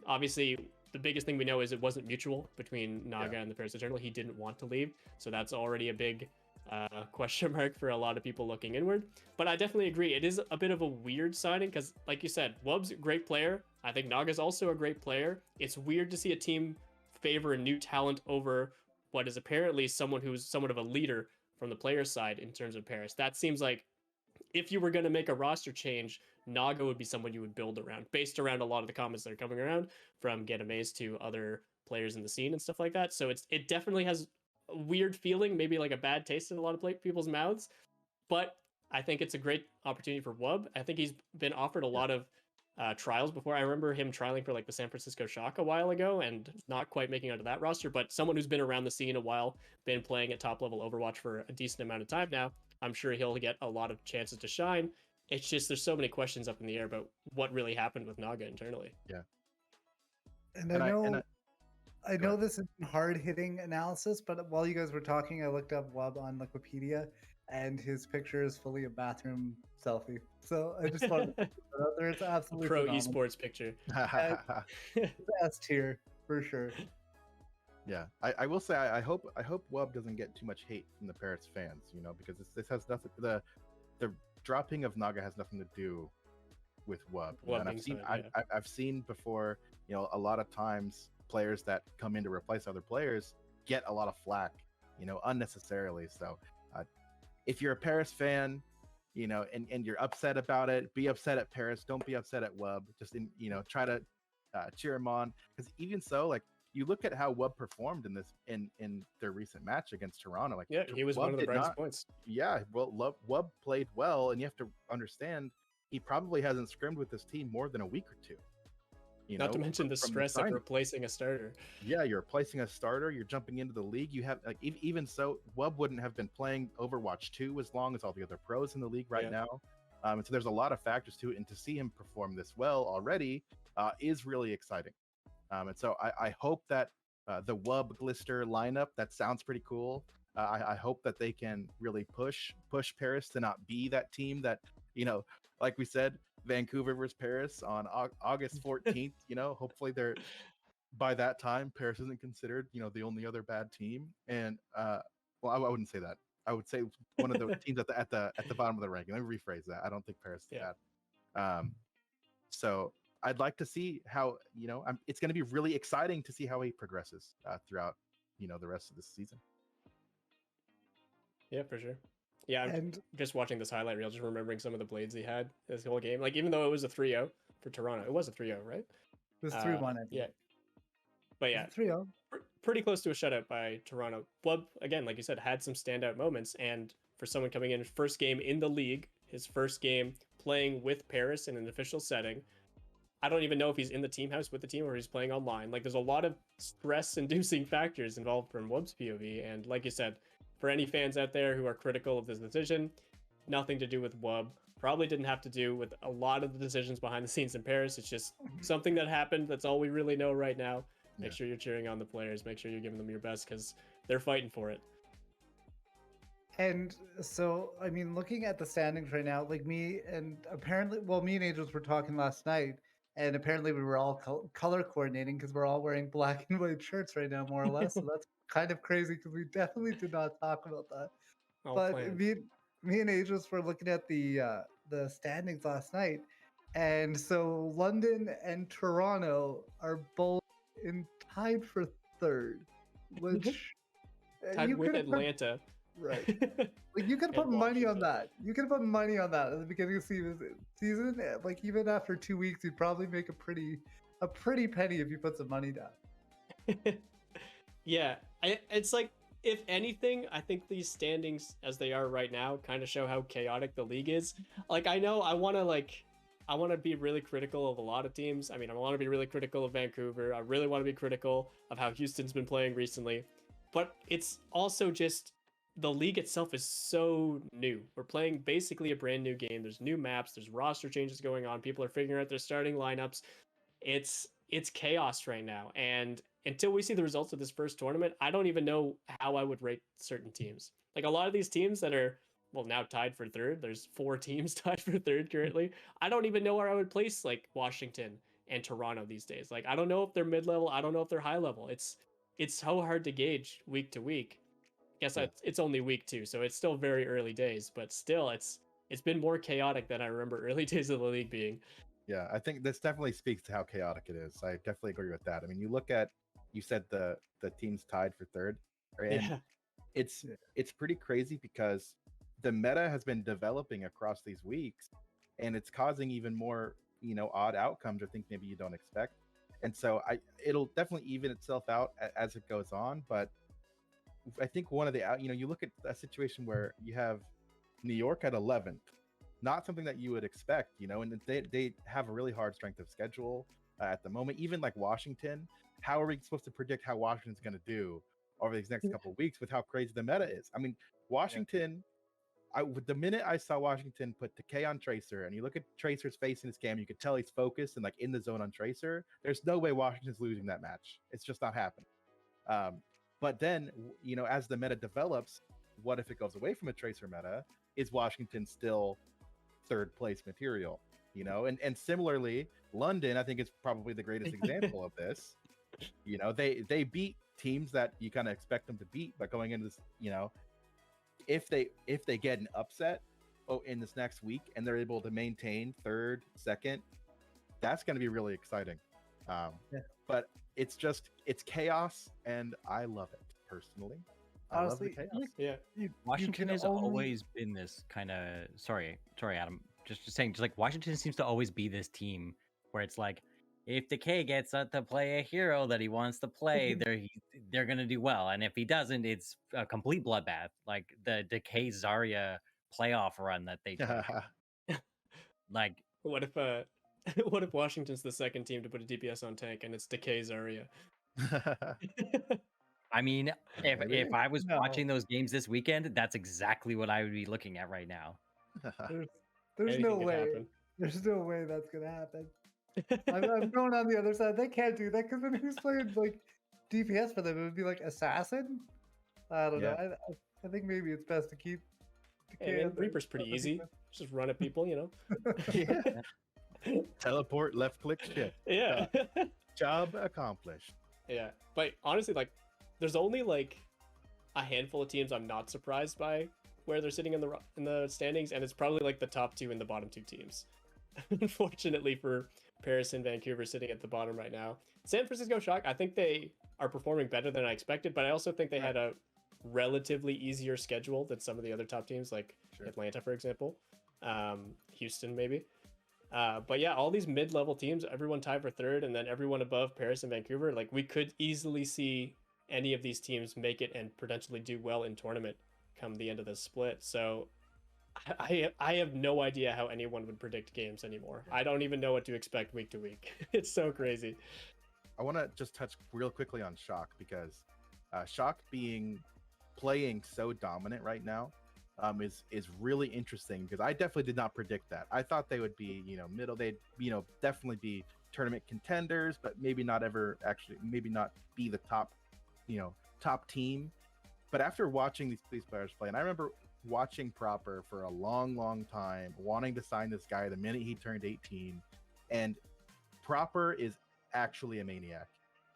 Obviously, the biggest thing we know is it wasn't mutual between Naga and the Paris Eternal. He didn't want to leave, so that's already a big question mark for a lot of people looking inward. But I definitely agree. It is a bit of a weird signing, because, like you said, Wub's a great player. I think Naga's also a great player. It's weird to see a team favor a new talent over what is apparently someone who's somewhat of a leader from the player side in terms of Paris. That seems like if you were going to make a roster change, Naga would be someone you would build around, based around a lot of the comments that are coming around from Get Amazed to other players in the scene and stuff like that. So it definitely has a weird feeling, maybe like a bad taste in a lot of people's mouths. But I think it's a great opportunity for Wub. I think he's been offered a lot of trials before. I remember him trialing for like the San Francisco Shock a while ago and not quite making it onto that roster, but someone who's been around the scene a while, been playing at top level Overwatch for a decent amount of time now, I'm sure he'll get a lot of chances to shine. It's just there's so many questions up in the air about what really happened with Naga internally. Yeah. And I know this is hard-hitting analysis, but while you guys were talking, I looked up Wub on Wikipedia, and his picture is fully a bathroom selfie. So I just wanted to put that out there. It's absolutely pro phenomenal. esports picture. Best tier for sure. Yeah, I will say I hope Wub doesn't get too much hate from the Paris fans, you know, because this has nothing. The dropping of Naga has nothing to do with Wub. And I've seen before, you know, a lot of times players that come in to replace other players get a lot of flack, you know, unnecessarily. So if you're a Paris fan, you know, and you're upset about it, be upset at Paris. Don't be upset at Wub. Just try to cheer him on, because even so, like, you look at how Wub performed in their recent match against Toronto. Like, Yeah, he was Wub one of the did brightest not- points. Yeah, well, Wub played well, and you have to understand he probably hasn't scrimmed with this team more than a week or two. Not to mention the from stress of signing. replacing a starter. Yeah, you're replacing a starter. You're jumping into the league. You have like even so, Wub wouldn't have been playing Overwatch 2 as long as all the other pros in the league right now. And so there's a lot of factors to it, and to see him perform this well already is really exciting. And so I hope that the Wub Glister lineup, that sounds pretty cool. I hope that they can really push Paris to not be that team that, like we said, Vancouver versus Paris on August 14th. Hopefully they're by that time Paris isn't considered the only other bad team. And well, I wouldn't say that. I would say one of the teams at the bottom of the ranking. Let me rephrase that. I don't think Paris is bad. So I'd like to see how it's going to be really exciting to see how he progresses throughout the rest of this season. Yeah, for sure. Yeah, I'm just watching this highlight reel, just remembering some of the blades he had this whole game. Like, even though it was a 3-0 for Toronto, it was a 3-0, right? It was 3-1. Yeah. But yeah, 3-0. Pretty close to a shutout by Toronto. Wub, again, like you said, had some standout moments. And for someone coming in first game in the league, his first game playing with Paris in an official setting, I don't even know if he's in the team house with the team or he's playing online. Like, there's a lot of stress-inducing factors involved from Wub's POV. And like you said, for any fans out there who are critical of this decision, nothing to do with Wub. Probably didn't have to do with a lot of the decisions behind the scenes in Paris. It's just something that happened. That's all we really know right now. Make sure you're cheering on the players. Make sure you're giving them your best because they're fighting for it. And so, I mean, looking at the standings right now, like me and Angels were talking last night, and apparently we were all color coordinating because we're all wearing black and white shirts right now, more or less. So that's kind of crazy because we definitely did not talk about that. But me and Angels were looking at the standings last night, and so London and Toronto are both tied for third, which tied with Atlanta. Right. Like, you could put money on that. You could put money on that at the beginning of the season. Like, even after 2 weeks, you'd probably make a pretty penny if you put some money down. Yeah, it's like, if anything, I think these standings as they are right now kind of show how chaotic the league is. Like, I know I want to be really critical of a lot of teams. I mean, I want to be really critical of Vancouver. I really want to be critical of how Houston's been playing recently. But it's also just the league itself is so new. We're playing basically a brand new game. There's new maps. There's roster changes going on. People are figuring out their starting lineups. It's chaos right now. And until we see the results of this first tournament, I don't even know how I would rate certain teams. Like, a lot of these teams that are, well, now tied for third. There's 4 teams tied for third currently. I don't even know where I would place, like, Washington and Toronto these days. Like, I don't know if they're mid-level. I don't know if they're high-level. It's so hard to gauge week to week. Guess it's only week 2, so it's still very early days, but still it's been more chaotic than I remember early days of the league being. Yeah, I think this definitely speaks to how chaotic it is. I definitely agree with that. I mean, you said the teams tied for third, right? And it's pretty crazy because the meta has been developing across these weeks, and it's causing even more, odd outcomes or things maybe you don't expect. And so it'll definitely even itself out as it goes on, but I think one of the you look at a situation where you have New York at 11th, not something that you would expect, and they have a really hard strength of schedule at the moment. Even like Washington, how are we supposed to predict how Washington's going to do over these next couple of weeks with how crazy the meta is? I mean, Washington, the minute I saw Washington put Tikatee on Tracer, and you look at Tracer's face in his cam, you could tell he's focused and like in the zone on Tracer. There's no way Washington's losing that match. It's just not happening. But then, as the meta develops, what if it goes away from a Tracer meta? Is Washington still third place material? And similarly, London, I think, is probably the greatest example of this. They beat teams that you kind of expect them to beat, but going into this, if they get an upset in this next week and they're able to maintain third, second, that's going to be really exciting. But it's chaos, and I love it personally. Honestly, I love the chaos. Washington has always been this kind of sorry, Adam. Just saying, like, Washington seems to always be this team where it's like, if Decay gets to play a hero that he wants to play, they're gonna do well. And if he doesn't, it's a complete bloodbath, like the Decay Zarya playoff run that they took. Like, what if what if Washington's the second team to put a DPS on tank and it's Decay Zarya? I mean, if I was No. watching those games this weekend, that's exactly what I would be looking at right now. There's Anything no could way. happen. There's no way that's gonna happen. I'm going on the other side. They can't do that because then who's playing like DPS for them? It would be like Assassin. I don't know. I think maybe it's best to keep. Hey, man, Reaper's pretty easy. Just run at people, you know. Yeah. Teleport, left click, shit. Yeah. Job accomplished. Yeah, but honestly, like, there's only like a handful of teams I'm not surprised by where they're sitting in the standings, and it's probably like the top two and the bottom two teams. Unfortunately for Paris and Vancouver sitting at the bottom right now. San Francisco Shock, I think they are performing better than I expected, but I also think they had a relatively easier schedule than some of the other top teams, like Atlanta, for example, Houston maybe. But yeah, all these mid-level teams, everyone tied for third, and then everyone above Paris and Vancouver, like we could easily see any of these teams make it and potentially do well in tournament come the end of the split. So I have no idea how anyone would predict games anymore. I don't even know what to expect week to week. It's so crazy. I want to just touch real quickly on Shock because Shock playing so dominant right now is really interesting because I definitely did not predict that. I thought they would be, middle. They'd, definitely be tournament contenders, but maybe not be the top team. But after watching these players play, and I remember watching Proper for a long time, wanting to sign this guy the minute he turned 18, and Proper is actually a maniac.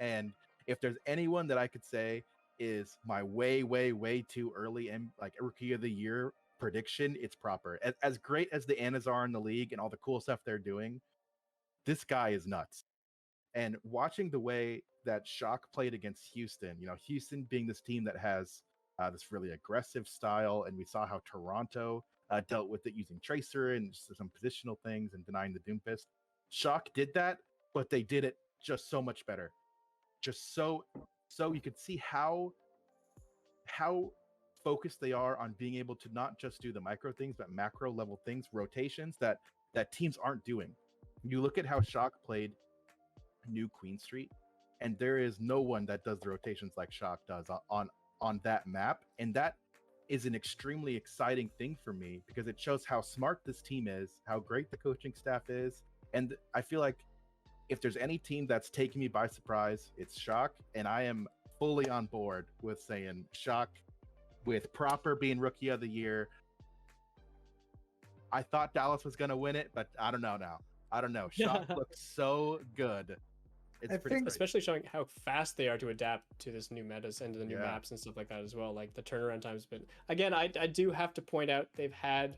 And if there's anyone that I could say is my way too early and like Rookie of the Year prediction, it's Proper. As great as the Annas are in the league and all the cool stuff they're doing, this guy is nuts. And watching the way that Shock played against Houston, Houston being this team that has this really aggressive style, and we saw how Toronto dealt with it using Tracer and some positional things and denying the Doomfist. Shock did that, but they did it just so much better. Just so you could see how focused they are on being able to not just do the micro things, but macro level things, rotations that teams aren't doing. You look at how Shock played New Queen Street, and there is no one that does the rotations like Shock does on that map, and that is an extremely exciting thing for me because it shows how smart this team is, how great the coaching staff is, and I feel like if there's any team that's taking me by surprise, it's Shock, and I am fully on board with saying Shock with Proper being Rookie of the Year. I thought Dallas was going to win it, but I don't know now. I don't know. Shock looks so good. It's pretty especially showing how fast they are to adapt to this new metas and to the new maps and stuff like that as well. Like the turnaround time's been, again, I do have to point out they've had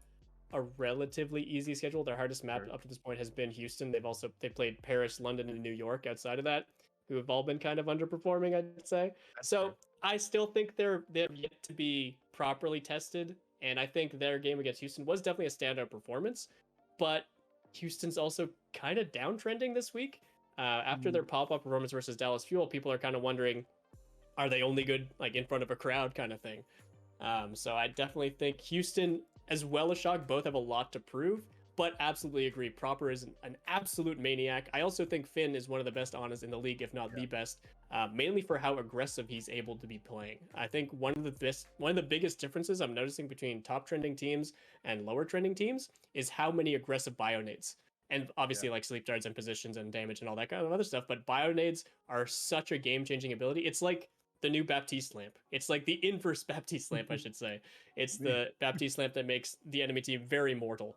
a relatively easy schedule. Their hardest map up to this point has been Houston. They played Paris, London, and New York outside of that, who have all been kind of underperforming, I'd say. That's true. I still think they're yet to be properly tested, and I think their game against Houston was definitely a standout performance, but Houston's also kind of downtrending this week. After their pop-up performance versus Dallas Fuel, people are kind of wondering, are they only good like in front of a crowd kind of thing? So I definitely think Houston, as well as Shock, both have a lot to prove, but absolutely agree. Proper is an absolute maniac. I also think Finn is one of the best Anas in the league, if not the best, mainly for how aggressive he's able to be playing. I think one of the biggest differences I'm noticing between top trending teams and lower trending teams is how many aggressive bionades. And obviously like sleep darts and positions and damage and all that kind of other stuff, but bionades are such a game-changing ability. It's like the new Baptiste lamp. It's like the inverse Baptiste lamp, I should say. It's the Baptiste lamp that makes the enemy team very mortal.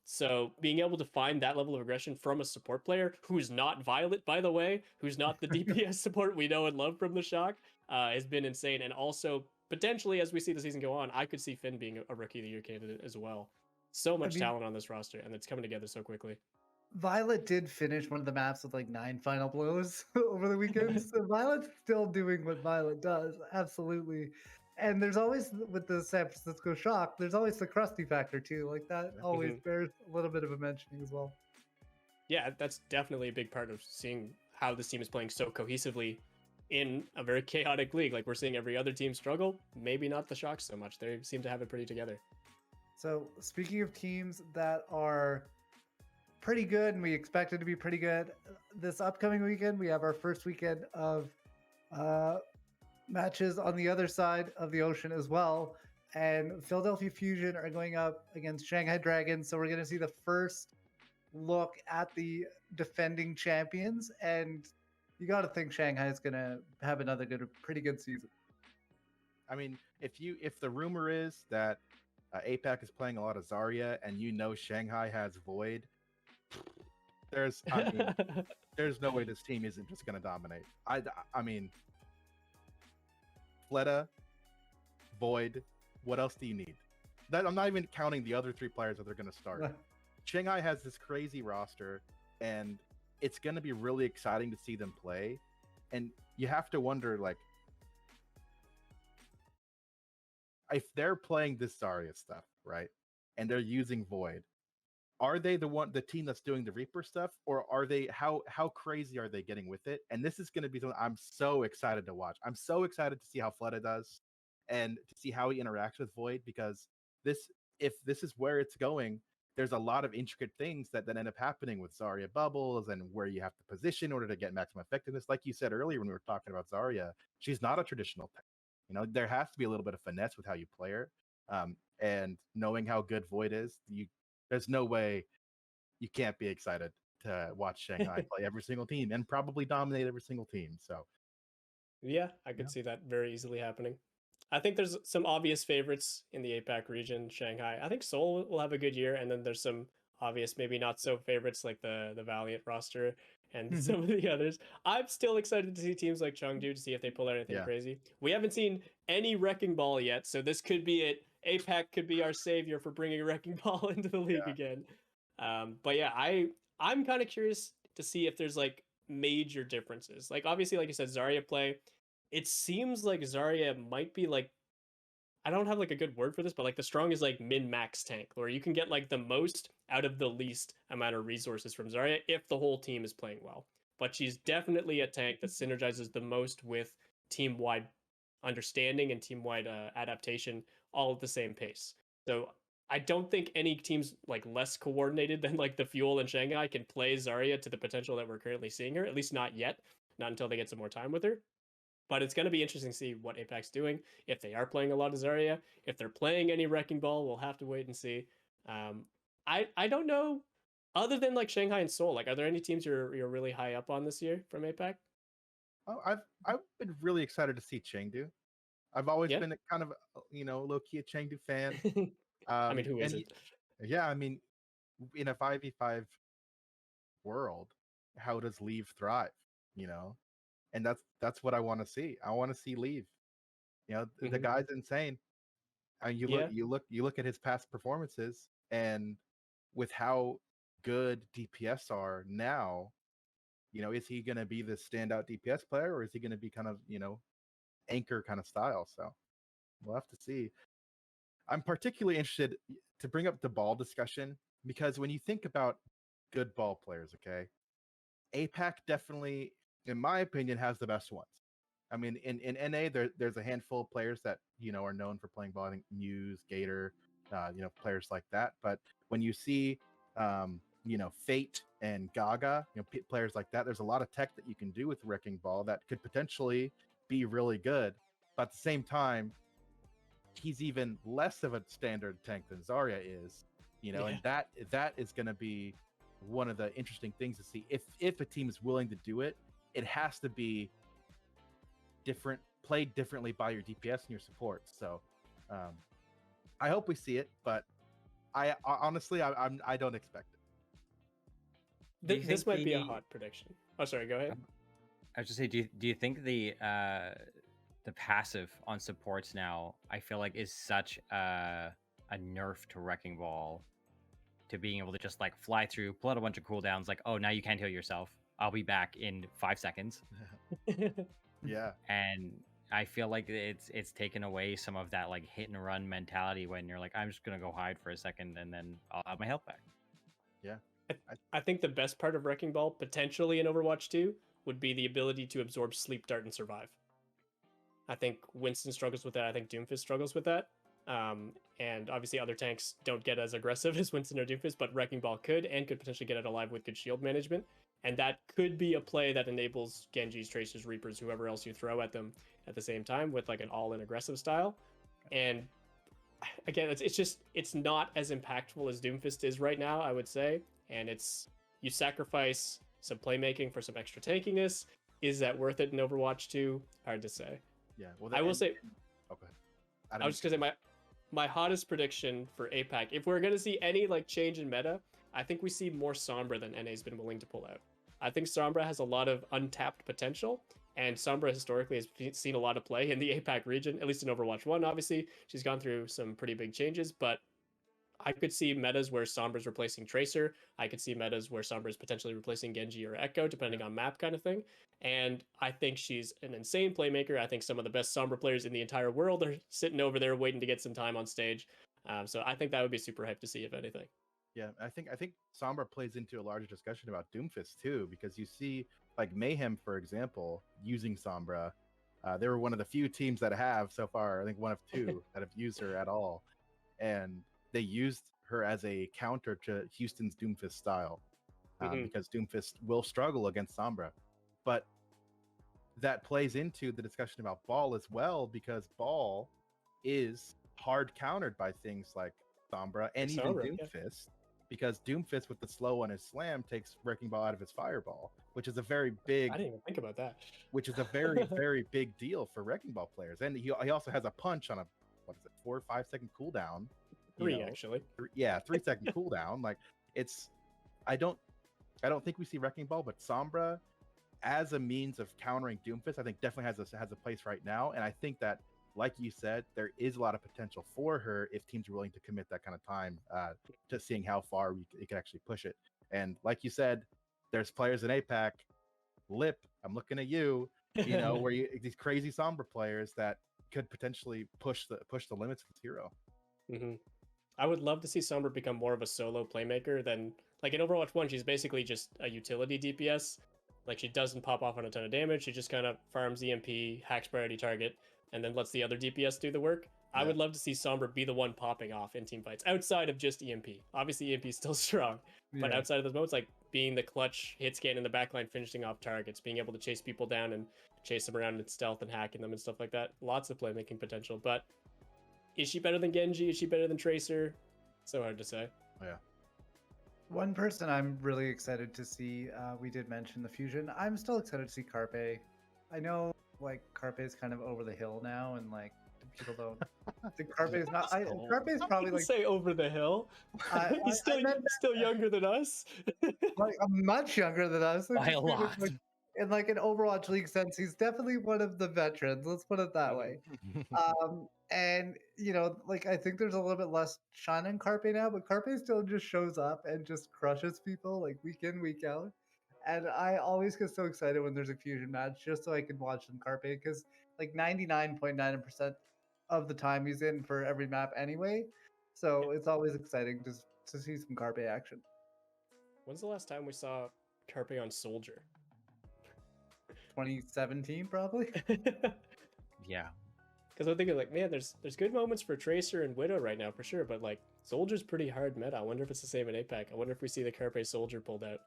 So being able to find that level of aggression from a support player who's not Violet, by the way, who's not the DPS support we know and love from the Shock, has been insane. And also potentially, as we see the season go on, I could see Finn being a Rookie of the Year candidate as well. So much talent on this roster, and it's coming together so quickly. Violet did finish one of the maps with like 9 final blows over the weekend. So Violet's still doing what Violet does, absolutely. And there's always, with the San Francisco Shock, there's always the crusty factor too. Like that always bears a little bit of a mentioning as well. yeah, that's definitely a big part of seeing how this team is playing so cohesively in a very chaotic league. Like we're seeing every other team struggle, maybe not the Shocks so much. They seem to have it pretty together. So speaking of teams that are pretty good and we expect it to be pretty good, this upcoming weekend we have our first weekend of matches on the other side of the ocean as well. And Philadelphia Fusion are going up against Shanghai Dragons. So we're going to see the first look at the defending champions. And you got to think Shanghai is going to have another pretty good season. I mean, if the rumor is that APAC is playing a lot of Zarya and Shanghai has Void, there's no way this team isn't just going to dominate. I mean, Fleta, Void, what else do you need? I'm not even counting the other 3 players that they're going to start. Shanghai has this crazy roster, and it's going to be really exciting to see them play. And you have to wonder, like, if they're playing this Zarya stuff, right, and they're using Void, are they the team that's doing the Reaper stuff, or are they how crazy are they getting with it? And this is going to be something I'm so excited to watch. I'm so excited to see how Fleta does and to see how he interacts with Void, because if this is where it's going, there's a lot of intricate things that then end up happening with Zarya bubbles and where you have to position in order to get maximum effectiveness. Like you said earlier when we were talking about Zarya, she's not a traditional tank. There has to be a little bit of finesse with how you play her. And knowing how good Void is, there's no way you can't be excited to watch Shanghai play every single team and probably dominate every single team. So, yeah, I could see that very easily happening. I think there's some obvious favorites in the APAC region. Shanghai, I think Seoul will have a good year, and then there's some obvious, maybe not so favorites like the Valiant roster and some of the others. I'm still excited to see teams like Chengdu to see if they pull out anything crazy. We haven't seen any Wrecking Ball yet, so this could be it. APAC could be our savior for bringing Wrecking Ball into the league again. But yeah, I'm kind of curious to see if there's like major differences. Like obviously, like you said, Zarya play. It seems like Zarya might be like, I don't have like a good word for this, but like the strongest like min-max tank, where you can get like the most out of the least amount of resources from Zarya if the whole team is playing well. But she's definitely a tank that synergizes the most with team-wide understanding and team-wide adaptation all at the same pace. So I don't think any teams like less coordinated than like the Fuel and Shanghai can play Zarya to the potential that we're currently seeing her, at least not yet, not until they get some more time with her. But it's going to be interesting to see what APAC's doing. If they are playing a lot of Zarya, if they're playing any Wrecking Ball, we'll have to wait and see. I don't know, other than like Shanghai and Seoul, like are there any teams you're really high up on this year from APAC? Oh, I've been really excited to see Chengdu. I've always been a kind of low key a Chengdu fan. I mean, who isn't? Yeah, I mean, in a 5v5 world, how does Leave thrive? And that's what I want to see. I want to see Leave. The guy's insane. And you look at his past performances, and with how good DPS are now, is he going to be the standout DPS player, or is he going to be kind of anchor kind of style? So we'll have to see. I'm particularly interested to bring up the ball discussion, because when you think about good ball players, okay, APAC definitely, in my opinion, has the best ones. I mean, in NA, there's a handful of players that are known for playing ball. I think Muse, Gator, players like that. But when you see, Fate and Gaga, players like that, there's a lot of tech that you can do with Wrecking Ball that could potentially be really good. But at the same time, he's even less of a standard tank than Zarya is, and that is going to be one of the interesting things to see. If a team is willing to do it, it has to be different, played differently by your DPS and your support. So I hope we see it, but I honestly I don't expect it. This might be a hot prediction. Oh, sorry, go ahead. I was just say, do you think the passive on supports now, I feel like, is such a nerf to Wrecking Ball, to being able to just like fly through, pull out a bunch of cooldowns, like, oh, now you can't heal yourself, I'll be back in 5 seconds. Yeah. And I feel like it's taken away some of that like hit and run mentality when you're like, I'm just gonna go hide for a second and then I'll have my health back. Yeah. I think the best part of Wrecking Ball, potentially in Overwatch 2, would be the ability to absorb Sleep Dart and survive. I think Winston struggles with that. I think Doomfist struggles with that. And obviously other tanks don't get as aggressive as Winston or Doomfist, but Wrecking Ball could potentially get it alive with good shield management. And that could be a play that enables Genjis, Tracers, Reapers, whoever else you throw at them at the same time with like an all-in aggressive style. And again, it's not as impactful as Doomfist is right now, I would say. And you sacrifice some playmaking for some extra tankiness. Is that worth it in Overwatch 2? Hard to say. Yeah, well, I will say. Okay. I was just gonna say my hottest prediction for APAC. If we're gonna see any like change in meta, I think we see more Sombra than NA's been willing to pull out. I think Sombra has a lot of untapped potential, and Sombra historically has seen a lot of play in the APAC region, at least in Overwatch 1. Obviously, she's gone through some pretty big changes, but I could see metas where Sombra's replacing Tracer. I could see metas where Sombra's potentially replacing Genji or Echo, depending on map kind of thing. And I think she's an insane playmaker. I think some of the best Sombra players in the entire world are sitting over there waiting to get some time on stage. So I think that would be super hype to see, if anything. Yeah, I think Sombra plays into a larger discussion about Doomfist too, because you see like Mayhem, for example, using Sombra. They were one of the few teams that have so far. I think one of two that have used her at all, and they used her as a counter to Houston's Doomfist style, because Doomfist will struggle against Sombra. But that plays into the discussion about Ball as well, because Ball is hard countered by things like Sombra and even Doomfist, because Doomfist with the slow on his slam takes Wrecking Ball out of his fireball, which is a very big... I didn't even think about that. Which is a very, very big deal for Wrecking Ball players. And he also has a punch on a, 4 or 5 second cooldown. 3, actually. 3 second cooldown. Like, I don't think we see Wrecking Ball, but Sombra as a means of countering Doomfist, I think definitely has a place right now. And I think that, like you said, there is a lot of potential for her if teams are willing to commit that kind of time to seeing how far it can actually push it. And like you said, there's players in APAC. Lip, I'm looking at you. You know, where these crazy Sombra players that could potentially push the limits of this hero. Mm-hmm. I would love to see Sombra become more of a solo playmaker than, like in Overwatch 1, she's basically just a utility DPS. Like, she doesn't pop off on a ton of damage. She just kind of farms EMP, hacks priority target, and then lets the other DPS do the work. Yeah. I would love to see Sombra be the one popping off in team fights outside of just EMP. Obviously, EMP is still strong, but outside of those modes, like being the clutch hit scan in the backline, finishing off targets, being able to chase people down and chase them around in stealth and hacking them and stuff like that. Lots of playmaking potential, but is she better than Genji? Is she better than Tracer? So hard to say. Yeah. One person I'm really excited to see, we did mention the fusion. I'm still excited to see Carpe. I know, like, Carpe is kind of over the hill now, and like people don't think Carpe is not. Carpe is probably like say over the hill. He's still younger than us. Like much younger than us. By a lot. Like, in like an Overwatch League sense, he's definitely one of the veterans. Let's put it that way. And you know, like I think there's a little bit less shine on Carpe now, but Carpe still just shows up and just crushes people like week in, week out. And I always get so excited when there's a fusion match just so I can watch some Carpe, because like 99.9% of the time he's in for every map anyway. So it's always exciting to see some Carpe action. When's the last time we saw Carpe on Soldier? 2017 probably. Yeah. Because I'm thinking like, man, there's good moments for Tracer and Widow right now for sure, but like Soldier's pretty hard meta. I wonder if it's the same in APAC. I wonder if we see the Carpe Soldier pulled out.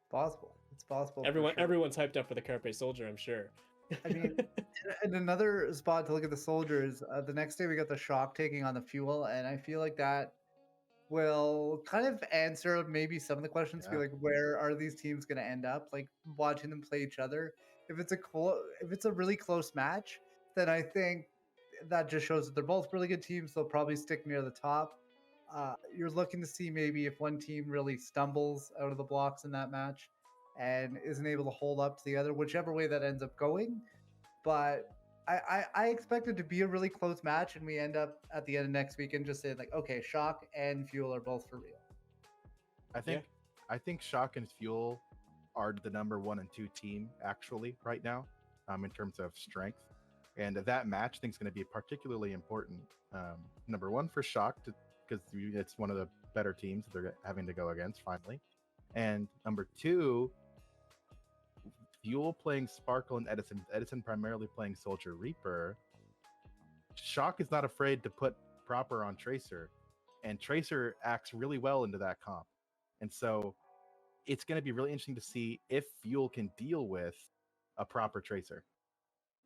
Possible. It's possible. Everyone's hyped up for the Carpe Soldier, I'm sure. I mean, and another spot to look at the Soldiers. The next day we got the Shock taking on the Fuel, and I feel like that will kind of answer maybe some of the questions. Be like, where are these teams going to end up? Like watching them play each other. If it's a really close match, then I think that just shows that they're both really good teams. They'll probably stick near the top. You're looking to see maybe if one team really stumbles out of the blocks in that match and isn't able to hold up to the other, whichever way that ends up going. But I expect it to be a really close match, and we end up at the end of next week and just say like, okay, Shock and Fuel are both for real. I think Shock and Fuel are the number 1 and 2 team actually right now, in terms of strength. And that match I think is going to be particularly important. Number 1 for Shock to because it's one of the better teams that they're having to go against finally. And number 2, Fuel playing Sparkle and Edison primarily playing Soldier Reaper. Shock is not afraid to put Proper on Tracer, and Tracer acts really well into that comp. And so it's going to be really interesting to see if Fuel can deal with a Proper Tracer,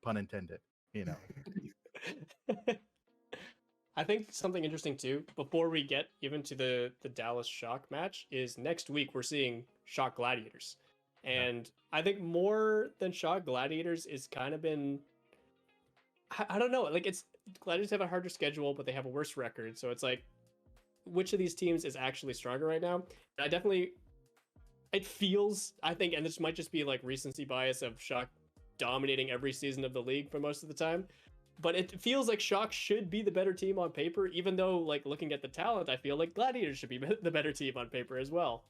pun intended, you know. I think something interesting too, before we get even to the Dallas Shock match, is next week we're seeing Shock Gladiators. And I think more than Shock Gladiators is kind of been, I don't know, like it's Gladiators have a harder schedule, but they have a worse record. So it's like, which of these teams is actually stronger right now? And it feels, I think, and this might just be like recency bias of Shock dominating every season of the league for most of the time, but it feels like Shock should be the better team on paper, even though, like, looking at the talent, I feel like Gladiators should be the better team on paper as well.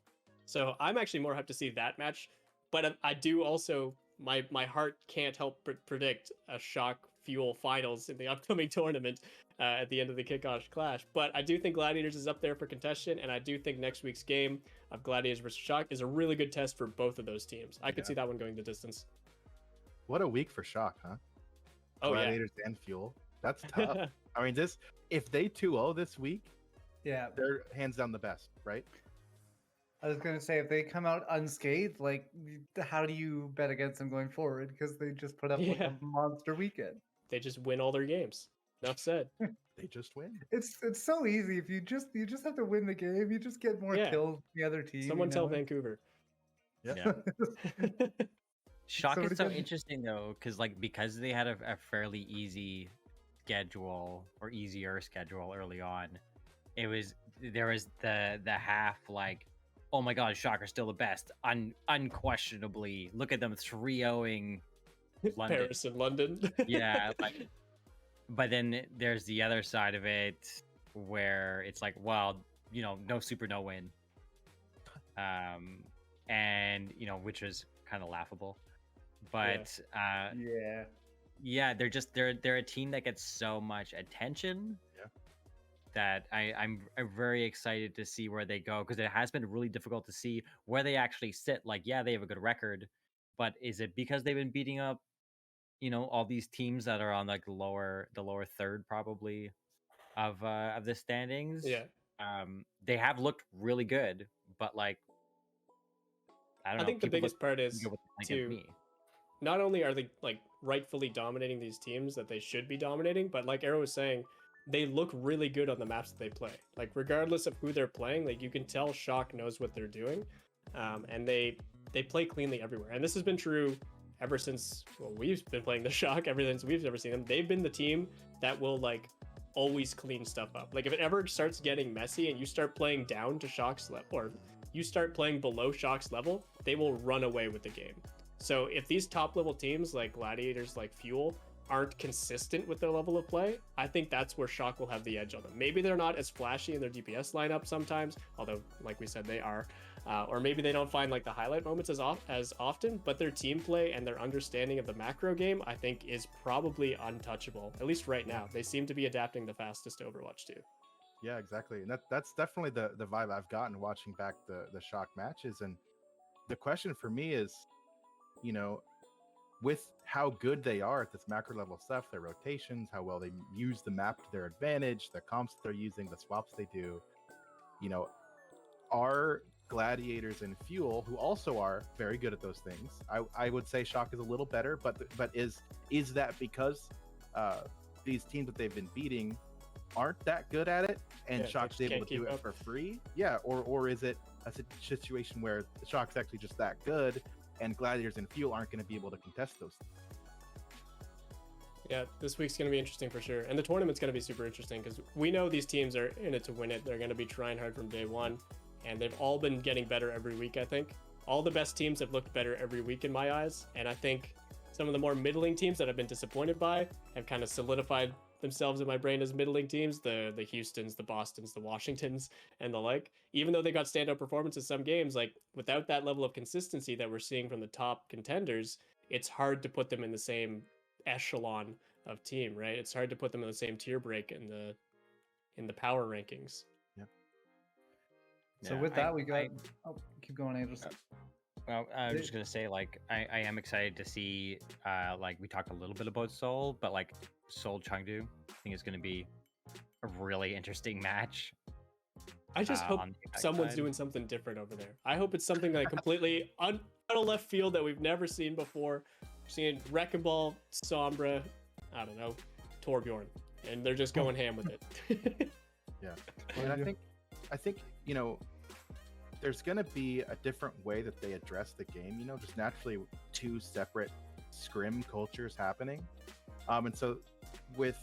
So I'm actually more hyped to see that match, but I do also, my heart can't help predict a Shock Fuel finals in the upcoming tournament at the end of the kickoff clash. But I do think Gladiators is up there for contention, and I do think next week's game of Gladiators versus Shock is a really good test for both of those teams. I could see that one going the distance. What a week for Shock, huh? Oh, Gladiators and Fuel. That's tough. I mean, if they 2-0 this week, they're hands down the best, right? I was going to say, if they come out unscathed, like, how do you bet against them going forward? Because they just put up like a monster weekend. They just win all their games. Enough said. They just win. It's so easy. If you just have to win the game, you just get more kills than the other team. Someone tell Vancouver. Yeah. Shock is so interesting though, because they had a fairly easy schedule or easier schedule early on. There was the half like, oh my god, Shock are still the best. Unquestionably, look at them 3-0ing London. Paris and London. Yeah, like, but then there's the other side of it where it's like, well, no super, no win. And which was kind of laughable. But they're a team that gets so much attention that I'm very excited to see where they go, because it has been really difficult to see where they actually sit. Like, yeah, they have a good record, but is it because they've been beating up all these teams that are on like the lower third probably of the standings? They have looked really good, but like I think the biggest part is not only are they like rightfully dominating these teams that they should be dominating, but like Aero was saying, they look really good on the maps that they play. Like, regardless of who they're playing, like, you can tell Shock knows what they're doing, and they play cleanly everywhere. And this has been true ever since we've been playing the Shock. Ever since we've ever seen them, they've been the team that will like always clean stuff up. Like, if it ever starts getting messy and you start playing down to Shock's level, or you start playing below Shock's level, they will run away with the game. So if these top level teams like Gladiators, like Fuel, aren't consistent with their level of play, I think that's where Shock will have the edge on them. Maybe they're not as flashy in their DPS lineup sometimes, although like we said they are, or maybe they don't find like the highlight moments as often, but their team play and their understanding of the macro game, I think, is probably untouchable, at least right now. They seem to be adapting the fastest to Overwatch 2. Yeah, exactly. And that's definitely the vibe I've gotten watching back the Shock matches. And the question for me is, with how good they are at this macro level stuff, their rotations, how well they use the map to their advantage, the comps they're using, the swaps they do, are Gladiators and Fuel, who also are very good at those things. I would say Shock is a little better, but is that because these teams that they've been beating aren't that good at it, and Shock's able to do it for free? Yeah, or is it a situation where Shock's actually just that good, and Gladiators and Fuel aren't going to be able to contest those things? Yeah, this week's going to be interesting for sure. And the tournament's going to be super interesting because we know these teams are in it to win it. They're going to be trying hard from day one. And they've all been getting better every week, I think. All the best teams have looked better every week in my eyes. And I think some of the more middling teams that I've been disappointed by have kind of solidified themselves in my brain as middling teams. The Houstons, the Bostons, the Washingtons, and the like. Even though they got standout performances some games, like without that level of consistency that we're seeing from the top contenders, it's hard to put them in the same echelon of team, right? It's hard to put them in the same tier break in the power rankings. So Yeah, with that, we got. Keep going, Angels. Well, I'm They- just gonna say, like, I am excited to see, like, we talked a little bit about Seoul, but like Seoul Chengdu, I think it's gonna be a really interesting match. I just hope on the Impact someone's side. doing something different over there. I hope it's something like completely out of left field that we've never seen before. Seeing Wrecking Ball, Sombra, I don't know, Torbjorn, and they're just going ham with it. Yeah, and I think there's gonna be a different way that they address the game. Just naturally two separate scrim cultures happening, and so with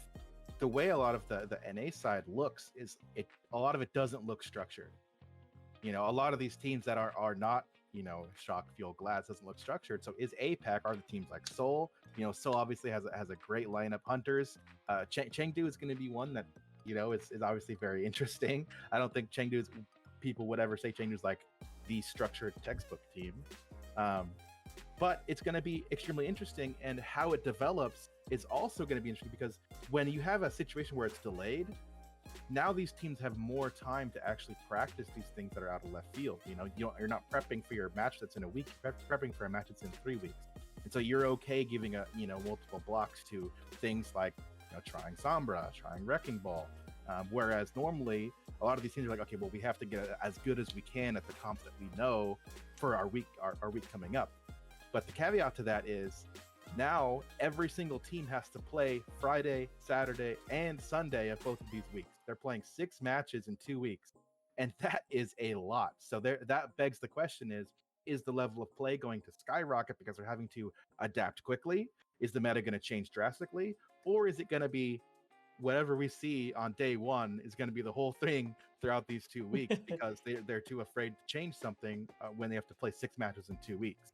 the way a lot of the NA side looks, a lot of it doesn't look structured. A lot of these teams that are not Shock, Fuel, Glads doesn't look structured. So is APAC are the teams like Seoul? Seoul obviously has a great lineup. Hunters, Chengdu is going to be one that is obviously very interesting. I don't think Chengdu's people would ever say Chengdu's like the structured textbook team, but it's going to be extremely interesting, and how it develops is also going to be interesting, because when you have a situation where it's delayed, now these teams have more time to actually practice these things that are out of left field. You're not prepping for your match that's in a week, you're prepping for a match that's in 3 weeks. And so you're okay giving multiple blocks to things like trying Sombra, trying Wrecking Ball. Whereas normally a lot of these teams are like, okay, well, we have to get as good as we can at the comps that we know for our week coming up. But the caveat to that is now every single team has to play Friday, Saturday, and Sunday of both of these weeks. They're playing 6 matches in 2 weeks, and that is a lot. So that begs the question: is the level of play going to skyrocket because they're having to adapt quickly? Is the meta going to change drastically, or is it going to be whatever we see on day one is going to be the whole thing throughout these 2 weeks because they're too afraid to change something when they have to play 6 matches in 2 weeks?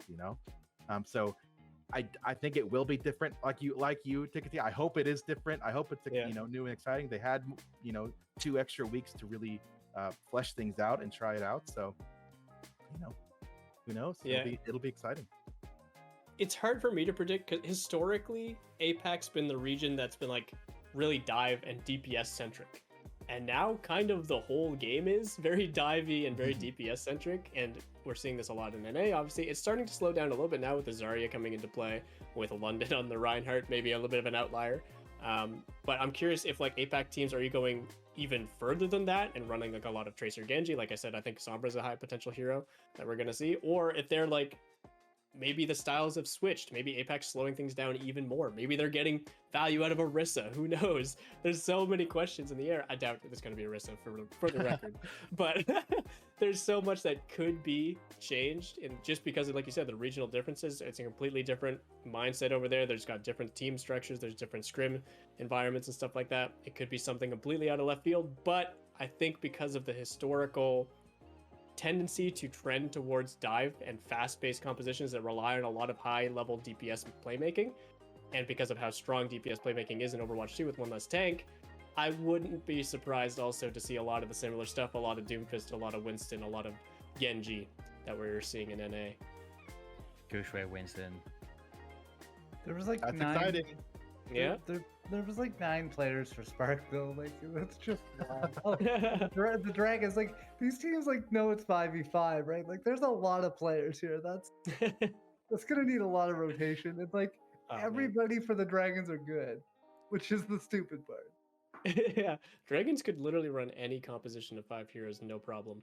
So I think it will be different, like you, Tikatee. I hope it is different. I hope it's new and exciting. They had 2 extra weeks to really flesh things out and try it out. So who knows? Yeah. It'll be exciting. It's hard for me to predict because historically APAC's been the region that's been like really dive and DPS centric, and now kind of the whole game is very divey and very DPS centric, and we're seeing this a lot in NA. Obviously it's starting to slow down a little bit now with the Zarya coming into play, with London on the Reinhardt, maybe a little bit of an outlier, but I'm curious if like APAC teams, are you going even further than that and running like a lot of Tracer Genji? Like I said, I think Sombra's a high potential hero that we're gonna see, or if they're like, maybe the styles have switched. Maybe APAC's slowing things down even more. Maybe they're getting value out of Orisa. Who knows? There's so many questions in the air. I doubt it's going to be Orisa for the record. But there's so much that could be changed. And just because of, like you said, the regional differences, it's a completely different mindset over there. There's got different team structures. There's different scrim environments and stuff like that. It could be something completely out of left field. But I think because of the historical tendency to trend towards dive and fast-paced compositions that rely on a lot of high-level DPS playmaking, and because of how strong DPS playmaking is in Overwatch 2 with one less tank, I wouldn't be surprised also to see a lot of the similar stuff, a lot of Doomfist, a lot of Winston, a lot of Genji that we're seeing in NA. Gushue Winston. There was like That's 9. exciting. Yeah. There was like 9 players for Spark though. Like that's just the Dragons. Like these teams like know it's 5v5, right? Like there's a lot of players here. That's gonna need a lot of rotation. It's like everybody for the Dragons are good, which is the stupid part. Yeah, Dragons could literally run any composition of 5 heroes, no problem.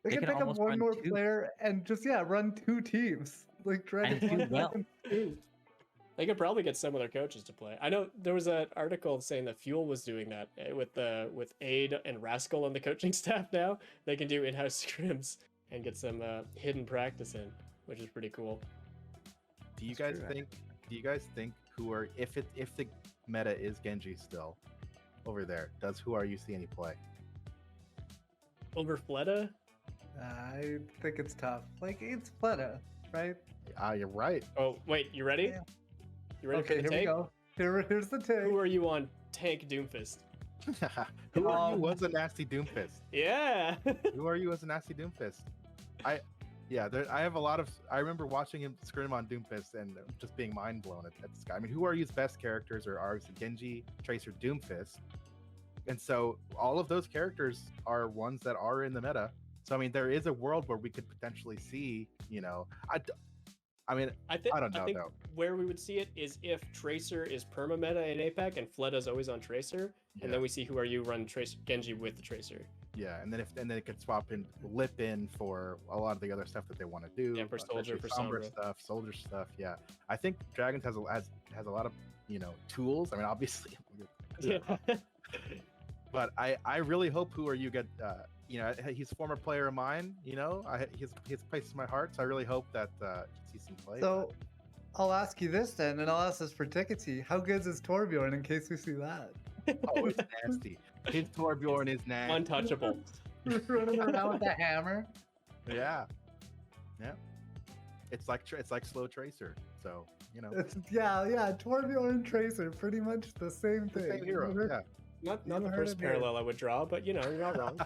They can pick up almost one run more 2. player and just run 2 teams. Like Dragons do run well. fucking 2. They could probably get some of their coaches to play. I know there was an article saying that Fuel was doing that with Aid and Rascal on the coaching staff now. They can do in-house scrims and get some hidden practice in, which is pretty cool. Do you guys think who are, if the meta is Genji still over there, does Who Are You see any play? Over Fleta? I think it's tough. Like it's Fleta, right? You're right. Oh, wait, you ready? Yeah. You ready Okay, for the here take? we go. Here's the take. Who are you on Tank Doomfist? Who Are You was a nasty Doomfist. Yeah. Who Are You as a nasty Doomfist? I have a lot of. I remember watching him scrim on Doomfist and just being mind blown at this guy. I mean, Who Are You's best characters are obviously Genji, Tracer, Doomfist, and so all of those characters are ones that are in the meta. So I mean, there is a world where we could potentially see, I mean, I don't know think though. where we would see it is if Tracer is perma-meta in APAC and Fleda's always on Tracer, and then we see Who Are You run Tracer Genji with the Tracer. Yeah, and then it could swap in lip in for a lot of the other stuff that they want to do. Yeah, for Soldier, for Sombra stuff, Soldier stuff. Yeah, I think Dragons has a lot of tools. I mean, obviously, Yeah. but I really hope Who Are You get. He's a former player of mine. He's a place in my heart. So I really hope that he sees some play. So I'll ask you this then, and I'll ask this for Tikatee. How good is Torbjorn in case we see that? Oh, it's nasty. His Torbjorn is nasty. Untouchable. Running around with the hammer. Yeah. It's like slow Tracer. So Yeah. Torbjorn Tracer, pretty much the same thing. Same hero. Yeah. Not the first parallel I would draw, but you're not wrong.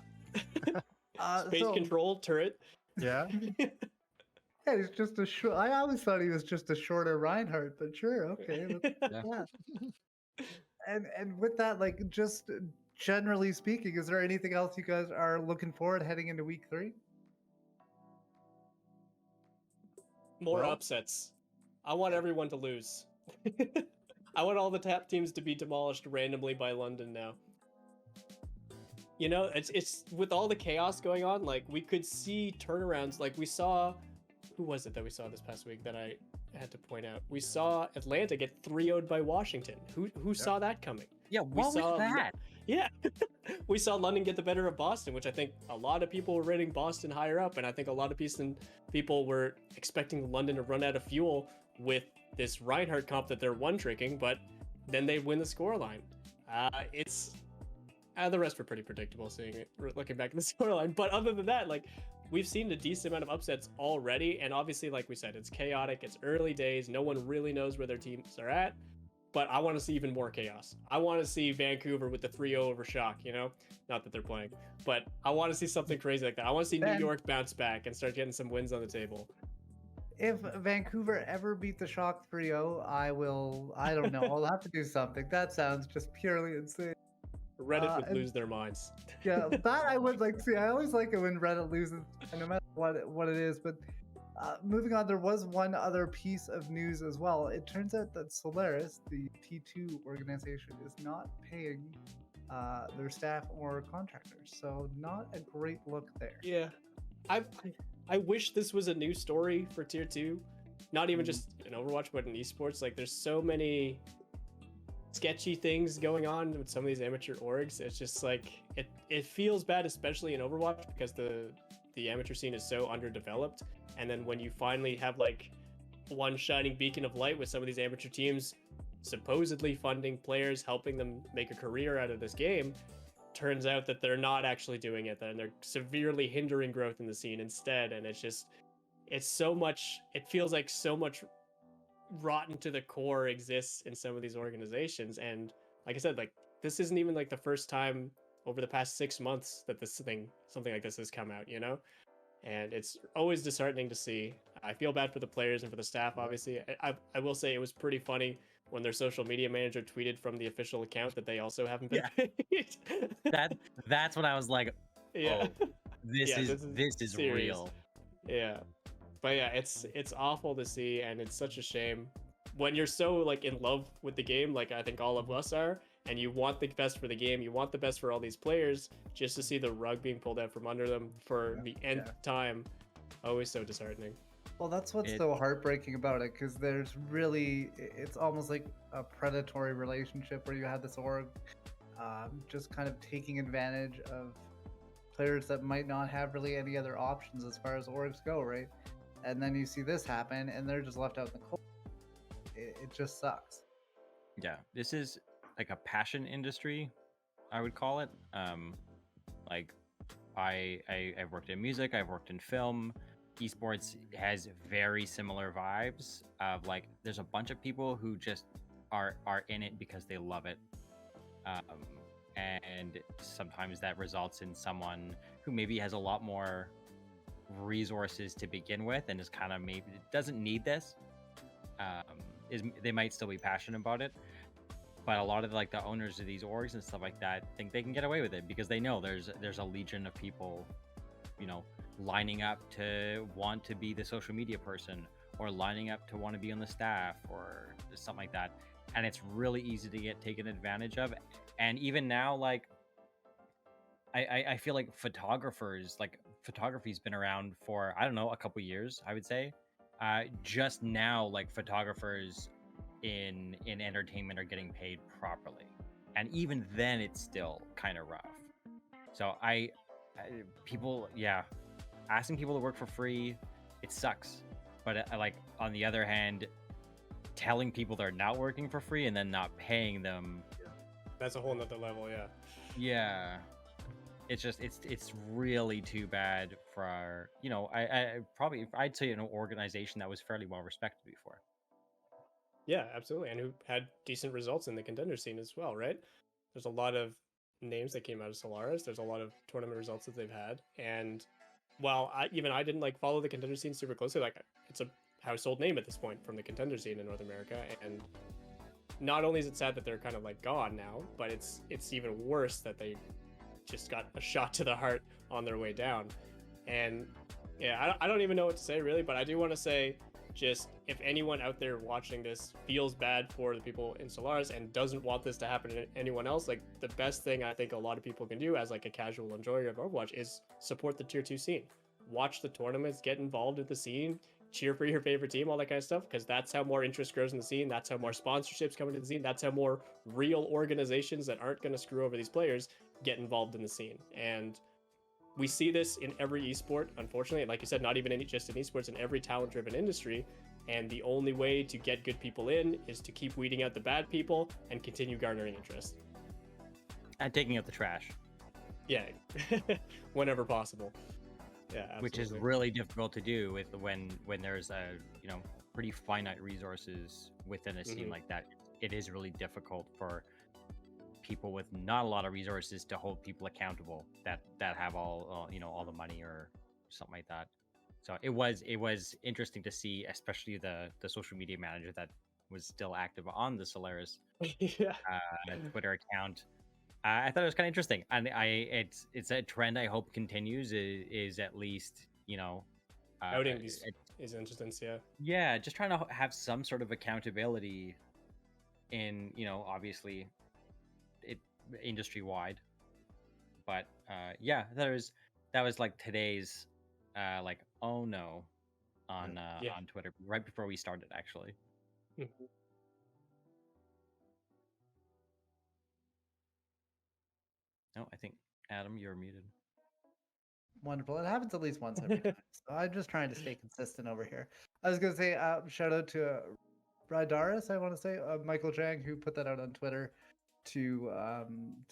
Space so- control turret. Yeah. Yeah, he's just a short. I always thought he was just a shorter Reinhardt, but sure, okay. Yeah. And with that, like, just generally speaking, is there anything else you guys are looking forward heading into week 3? More Well- upsets. I want everyone to lose. I want all the top teams to be demolished randomly by London now. It's with all the chaos going on, like we could see turnarounds. Like we saw, who was it that we saw this past week that I had to point out? We saw Atlanta get 3-0'd by Washington. Who saw that coming? Yeah, what was that? Yeah, we saw London get the better of Boston, which I think a lot of people were rating Boston higher up, and I think a lot of people were expecting London to run out of fuel with this Reinhardt comp that they're one-tricking, but then they win the scoreline. The rest were pretty predictable, seeing it, looking back at the scoreline. But other than that, like, we've seen a decent amount of upsets already, and obviously, like we said, it's chaotic, it's early days, no one really knows where their teams are at, but I want to see even more chaos. I want to see Vancouver with the 3-0 over Shock, Not that they're playing, but I want to see something crazy like that. I want to see New York bounce back and start getting some wins on the table. If Vancouver ever beat the Shock 3-0, I don't know, I'll have to do something. That sounds just purely insane. Reddit would lose their minds. Yeah, that I would like to see. I always like it when Reddit loses, no matter what it is. But moving on, there was one other piece of news as well. It turns out that Solaris, the T2 organization, is not paying their staff or contractors. So not a great look there. Yeah, I wish this was a new story for Tier 2. Not even just in Overwatch, but in esports. Like, there's so many sketchy things going on with some of these amateur orgs. It's just like it feels bad, especially in Overwatch, because the amateur scene is so underdeveloped. And then when you finally have like one shining beacon of light with some of these amateur teams supposedly funding players, helping them make a career out of this game, turns out that they're not actually doing it, and they're severely hindering growth in the scene instead. And it feels like so much rotten to the core exists in some of these organizations. And like I said, like, this isn't even like the first time over the past 6 months that something like this has come out, and it's always disheartening to see. I feel bad for the players and for the staff, obviously. I will say it was pretty funny when their social media manager tweeted from the official account that they also haven't been paid. That's when I was like, yeah, this is real. Yeah. But yeah, it's awful to see, and it's such a shame when you're so like in love with the game, like I think all of us are, and you want the best for the game, you want the best for all these players, just to see the rug being pulled out from under them for the nth time, always so disheartening. Well, that's what's so heartbreaking about it, because it's almost like a predatory relationship where you have this org just kind of taking advantage of players that might not have really any other options as far as orgs go, right? And then you see this happen, and they're just left out in the cold. It just sucks. Yeah, this is like a passion industry, I would call it. Like, I've worked in music, I've worked in film. Esports has very similar vibes of like, there's a bunch of people who just are in it because they love it. And sometimes that results in someone who maybe has a lot more resources to begin with and is kind of maybe doesn't need this. They might still be passionate about it, but a lot of like the owners of these orgs and stuff like that think they can get away with it because they know there's a legion of people lining up to want to be the social media person, or lining up to want to be on the staff, or something like that. And it's really easy to get taken advantage of. And even now, like, I feel like photography's been around for, I don't know, a couple years, I would say. Just now, like, photographers in entertainment are getting paid properly, and even then it's still kind of rough. So people, yeah, asking people to work for free, it sucks. But like, on the other hand, telling people they're not working for free and then not paying them, that's a whole nother level. yeah, it's just it's really too bad for our, I'd say an organization that was fairly well respected before. Yeah, absolutely, and who had decent results in the contender scene as well, right? There's a lot of names that came out of Solaris. There's a lot of tournament results that they've had, and while I didn't like follow the contender scene super closely, like, it's a household name at this point from the contender scene in North America. And not only is it sad that they're kind of like gone now, but it's even worse that they just got a shot to the heart on their way down. And yeah, I don't even know what to say really, but I do want to say, just if anyone out there watching this feels bad for the people in Solaris and doesn't want this to happen to anyone else, like, the best thing I think a lot of people can do as like a casual enjoyer of Overwatch is support the tier 2 scene. Watch the tournaments, get involved with the scene, cheer for your favorite team, all that kind of stuff, because that's how more interest grows in the scene. That's how more sponsorships come into the scene. That's how more real organizations that aren't going to screw over these players get involved in the scene. And we see this in every esport, unfortunately. And like you said, not even just in esports, in every talent-driven industry. And the only way to get good people in is to keep weeding out the bad people and continue garnering interest. And taking out the trash. Yeah, whenever possible. Yeah, absolutely. Which is really difficult to do with when there's pretty finite resources within a scene like that. It is really difficult for people with not a lot of resources to hold people accountable that have all the money or something like that. So it was interesting to see, especially the social media manager that was still active on the Solaris Twitter account. I thought it was kind of interesting, and it's a trend I hope continues. Is at least outing these incidents, yeah, just trying to have some sort of accountability in obviously industry wide, but that was like today's like, oh no, on Twitter right before we started, actually. No, I think, Adam, you're muted. Wonderful. It happens at least once every time. So I'm just trying to stay consistent over here. I was going to say shout out to Rydaris, I want to say, Michael Chang, who put that out on Twitter to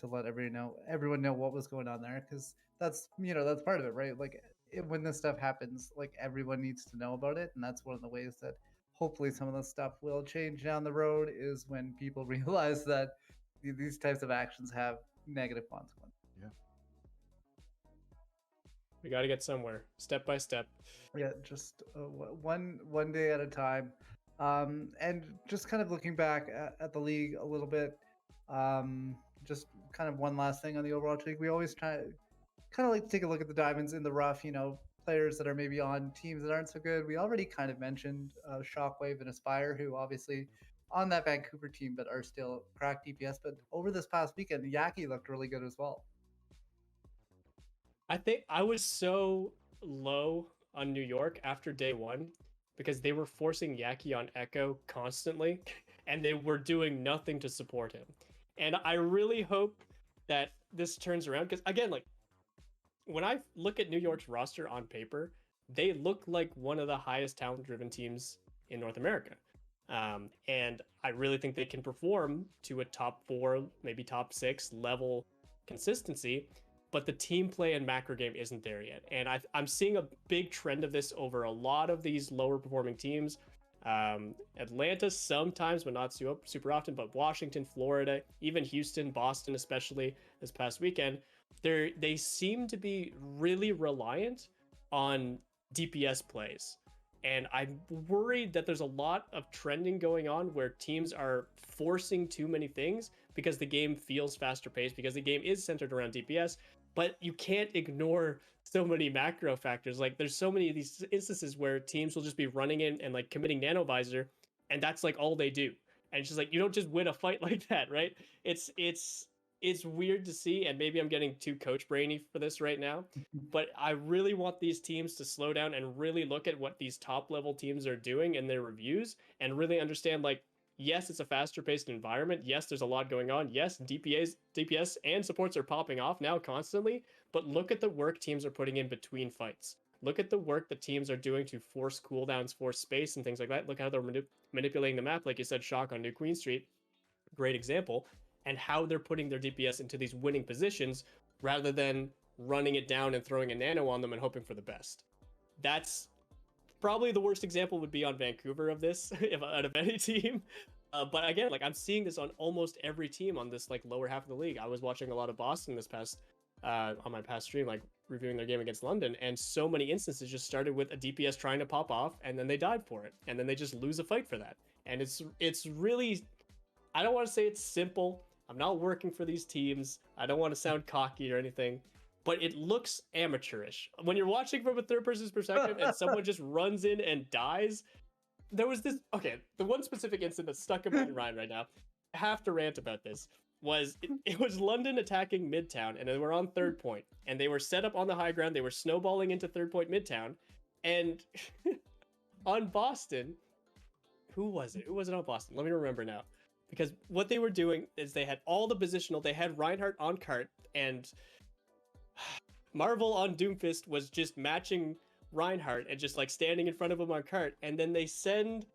let everyone know what was going on there, because that's that's part of it, right? Like, when this stuff happens, like, everyone needs to know about it, and that's one of the ways that hopefully some of the stuff will change down the road, is when people realize that these types of actions have negative consequences. Yeah. We got to get somewhere, step by step. Yeah, just one day at a time. And just kind of looking back at the league a little bit, just kind of one last thing on the Overwatch League. We always try kind of like to take a look at the diamonds in the rough, players that are maybe on teams that aren't so good. We already kind of mentioned Shockwave and Aspire, who obviously on that Vancouver team, but are still cracked DPS. But over this past weekend, Yaki looked really good as well. I think I was so low on New York after day one because they were forcing Yaki on Echo constantly, and they were doing nothing to support him. And I really hope that this turns around, because again, like, when I look at New York's roster on paper, they look like one of the highest talent-driven teams in North America. And I really think they can perform to a top 4, maybe top 6 level consistency, but the team play and macro game isn't there yet. And I'm seeing a big trend of this over a lot of these lower performing teams. Atlanta sometimes, but not super often, but Washington, Florida, even Houston, Boston, especially this past weekend, they seem to be really reliant on DPS plays. And I'm worried that there's a lot of trending going on where teams are forcing too many things because the game feels faster paced, because the game is centered around DPS. but you can't ignore so many macro factors. Like there's so many of these instances where teams will just be running in and like committing nanovisor, and that's like all they do. And it's just like you don't just win a fight like that, right? It's weird to see, and maybe I'm getting too coach brainy for this right now, but I really want these teams to slow down and really look at what these top level teams are doing in their reviews and really understand, like, yes, it's a faster paced environment. Yes, there's a lot going on. Yes, DPS and supports are popping off now constantly, but look at the work teams are putting in between fights. Look at the work that teams are doing to force cooldowns, force space, and things like that. Look how they're manipulating the map, like you said, Shock on New Queen Street. Great example. And how they're putting their DPS into these winning positions rather than running it down and throwing a nano on them and hoping for the best. That's probably the worst example would be on Vancouver of this, if out of any team. But again, like I'm seeing this on almost every team on this like lower half of the league. I was watching a lot of Boston this past on my past stream, like reviewing their game against London, and so many instances just started with a DPS trying to pop off, and then they died for it, and then they just lose a fight for that. And it's really, I don't want to say it's simple. I'm not working for these teams. I don't want to sound cocky or anything, but it looks amateurish. When you're watching from a third person's perspective and someone just runs in and dies, there was this, okay, the one specific incident that's stuck in my mind right now, I have to rant about this, was it was London attacking Midtown, and they were on third point, and they were set up on the high ground. They were snowballing into third point Midtown, and on Boston, who was it? Who was it on Boston? Let me remember now. Because what they were doing is they had all the positional, they had Reinhardt on cart, and Marvel on Doomfist was just matching Reinhardt and just like standing in front of him on cart, and then they send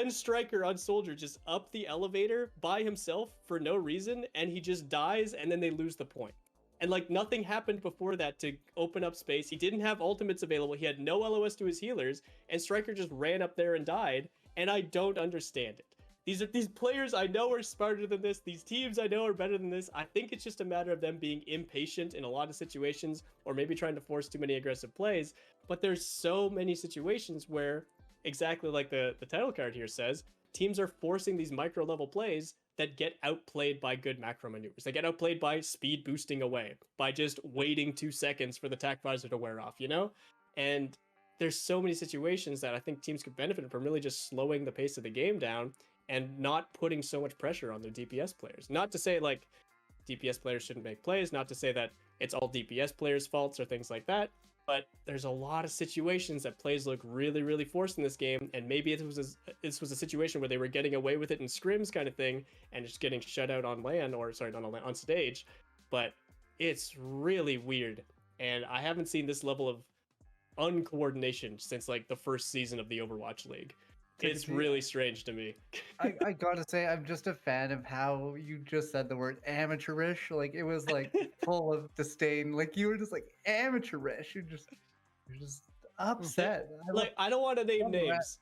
Striker on Soldier just up the elevator by himself for no reason, and he just dies, and then they lose the point. And like nothing happened before that to open up space. He didn't have ultimates available, he had no LOS to his healers, and Striker just ran up there and died, and I don't understand it. These players I know are smarter than this. These teams I know are better than this. I think it's just a matter of them being impatient in a lot of situations, or maybe trying to force too many aggressive plays. But there's so many situations where, exactly like the title card here says, teams are forcing these micro level plays that get outplayed by good macro maneuvers. They get outplayed by speed boosting away, by just waiting 2 seconds for the tac visor to wear off, you know? And there's so many situations that I think teams could benefit from really just slowing the pace of the game down and not putting so much pressure on their DPS players. Not to say like DPS players shouldn't make plays, not to say that it's all DPS players' faults or things like that, but there's a lot of situations that plays look really, really forced in this game, and maybe this was a situation where they were getting away with it in scrims kind of thing, and just getting shut out on LAN, or sorry, not on LAN, on stage, but it's really weird, and I haven't seen this level of uncoordination since like the first season of the Overwatch League. It's really strange to me. I gotta say, I'm just a fan of how you just said the word amateurish. Like it was like full of disdain. Like you were just like amateurish. You're just upset. I don't want to name names,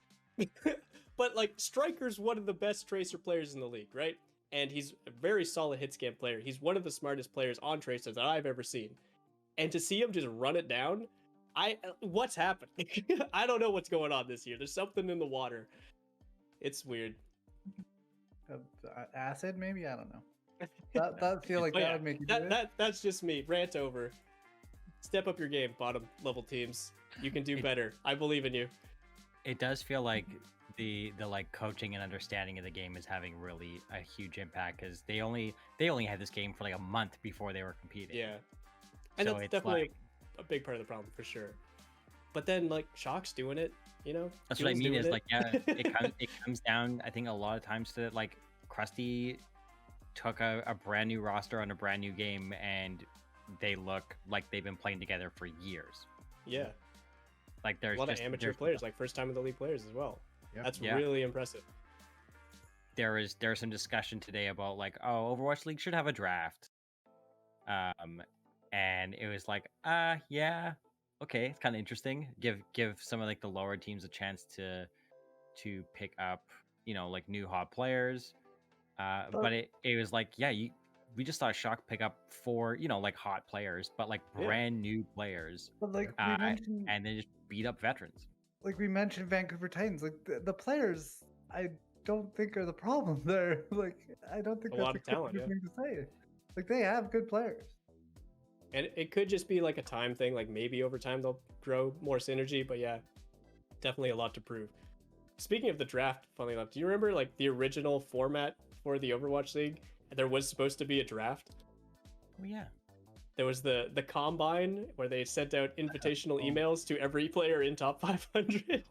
but like Striker's one of the best tracer players in the league, right? And he's a very solid hit scan player. He's one of the smartest players on tracer that I've ever seen. And to see him just run it down, what's happening? I don't know what's going on this year. There's something in the water. It's weird. Acid, maybe? I don't know. That feel like that would make you do it. That's just me. Rant over. Step up your game, bottom level teams. You can do better. I believe in you. It does feel like the like coaching and understanding of the game is having really a huge impact, because they only had this game for like a month before they were competing. Yeah, and so that's definitely a big part of the problem for sure. But then like Shock's doing it, you know. That's what I mean is like, yeah, it comes down, I think, a lot of times to like Krusty took a brand new roster on a brand new game, and they look like they've been playing together for years. Yeah, like there's a lot of amateur players, like first time in the league players as well. Yep. That's really impressive. There was some discussion today about like, oh, Overwatch League should have a draft. And it was like, yeah, okay, it's kind of interesting. Give some of like the lower teams a chance to pick up, you know, like new hot players. But it was like, yeah, we just saw Shock pick up 4, you know, like hot players, but like brand new players. But like and then just beat up veterans. Like we mentioned Vancouver Titans, like the players, I don't think are the problem there. Like I don't think a that's lot of talent, thing to say. Like they have good players. And it could just be like a time thing. Like maybe over time they'll grow more synergy. But yeah, definitely a lot to prove. Speaking of the draft, funnily enough, do you remember like the original format for the Overwatch League? There was supposed to be a draft. Oh yeah. There was the combine where they sent out invitational emails to every player in top 500,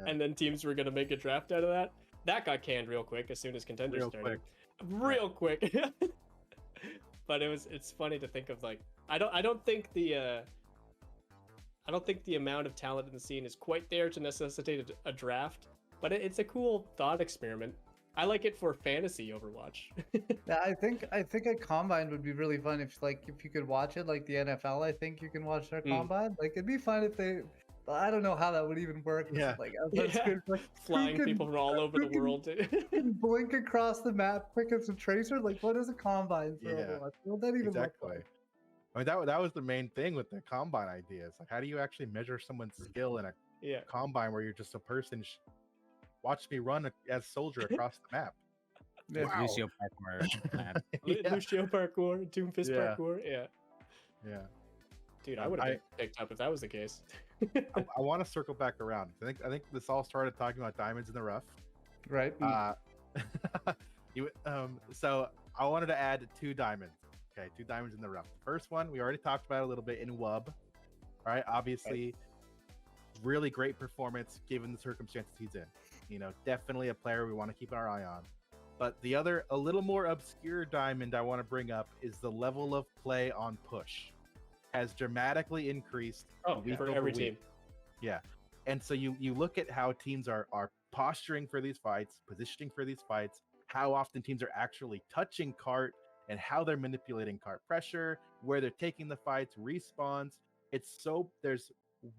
and then teams were gonna make a draft out of that. That got canned real quick as soon as contenders started. Real quick. But it's funny to think of like I don't think the amount of talent in the scene is quite there to necessitate a draft, but it's a cool thought experiment. I like it for fantasy Overwatch. Yeah, I think a combine would be really fun if you could watch it like the NFL. I think you can watch their combine. Like it'd be fun if they. I don't know how that would even work. Yeah. Like, Flying people from all over the world. Can blink across the map quick as a tracer. Like what is a combine for Overwatch? What that even look like? I mean, that was the main thing with the combine ideas. Like, how do you actually measure someone's skill in a combine where you're just a person? Watch me run as soldier across the map. Wow. Lucio parkour. Lucio parkour, Doomfist parkour. Yeah. Dude, I would have been picked up if that was the case. I want to circle back around. I think this all started talking about diamonds in the rough. Right. So I wanted to add 2 diamonds. Okay, 2 diamonds in the rough. The first one we already talked about a little bit in Wub. All right, obviously, really great performance given the circumstances he's in. You know, definitely a player we want to keep our eye on. But the other, a little more obscure diamond I want to bring up is the level of play on push has dramatically increased. For every team. Yeah. And so you look at how teams are posturing for these fights, positioning for these fights, how often teams are actually touching cart and how they're manipulating cart pressure, where they're taking the fights, respawns. There's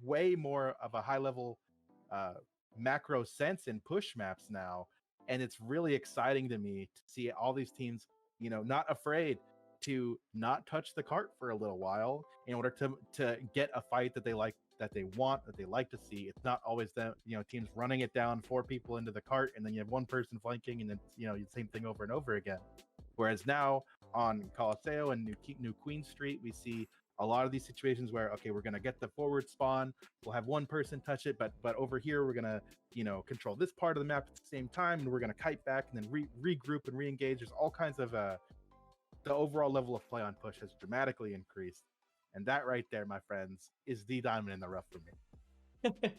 way more of a high level macro sense in push maps now, and it's really exciting to me to see all these teams, you know, not afraid to not touch the cart for a little while in order to get a fight that they like, that they want, that they like to see. It's not always them, you know, teams running it down 4 people into the cart and then you have 1 person flanking and then, you know, the same thing over and over again. Whereas now on Colosseo and New Queen Street, we see a lot of these situations where, okay, we're going to get the forward spawn, we'll have 1 person touch it, but over here we're going to, you know, control this part of the map at the same time, and we're going to kite back and then regroup and re-engage. There's all kinds of the overall level of play on push has dramatically increased, and that right there, my friends, is the diamond in the rough for me.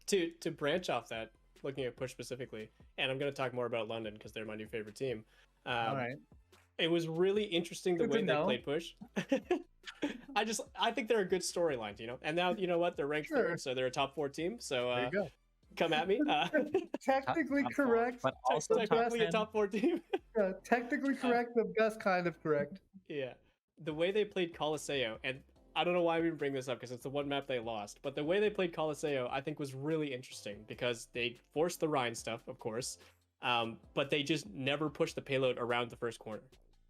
To branch off that, looking at push specifically, and I'm going to talk more about London because they're my new favorite team. All right. It was really interesting the way they played push. I think they're a good storyline, you know. And now, you know what? They're ranked 3rd, so they're a top 4 team. So there you go. Come at me. Technically correct, but also technically a top 4 team. Yeah, technically correct, the best kind of correct. Yeah, the way they played Colosseo, and I don't know why we bring this up because it's the one map they lost, but the way they played Colosseo, I think was really interesting because they forced the Rhine stuff, of course, but they just never pushed the payload around the first corner.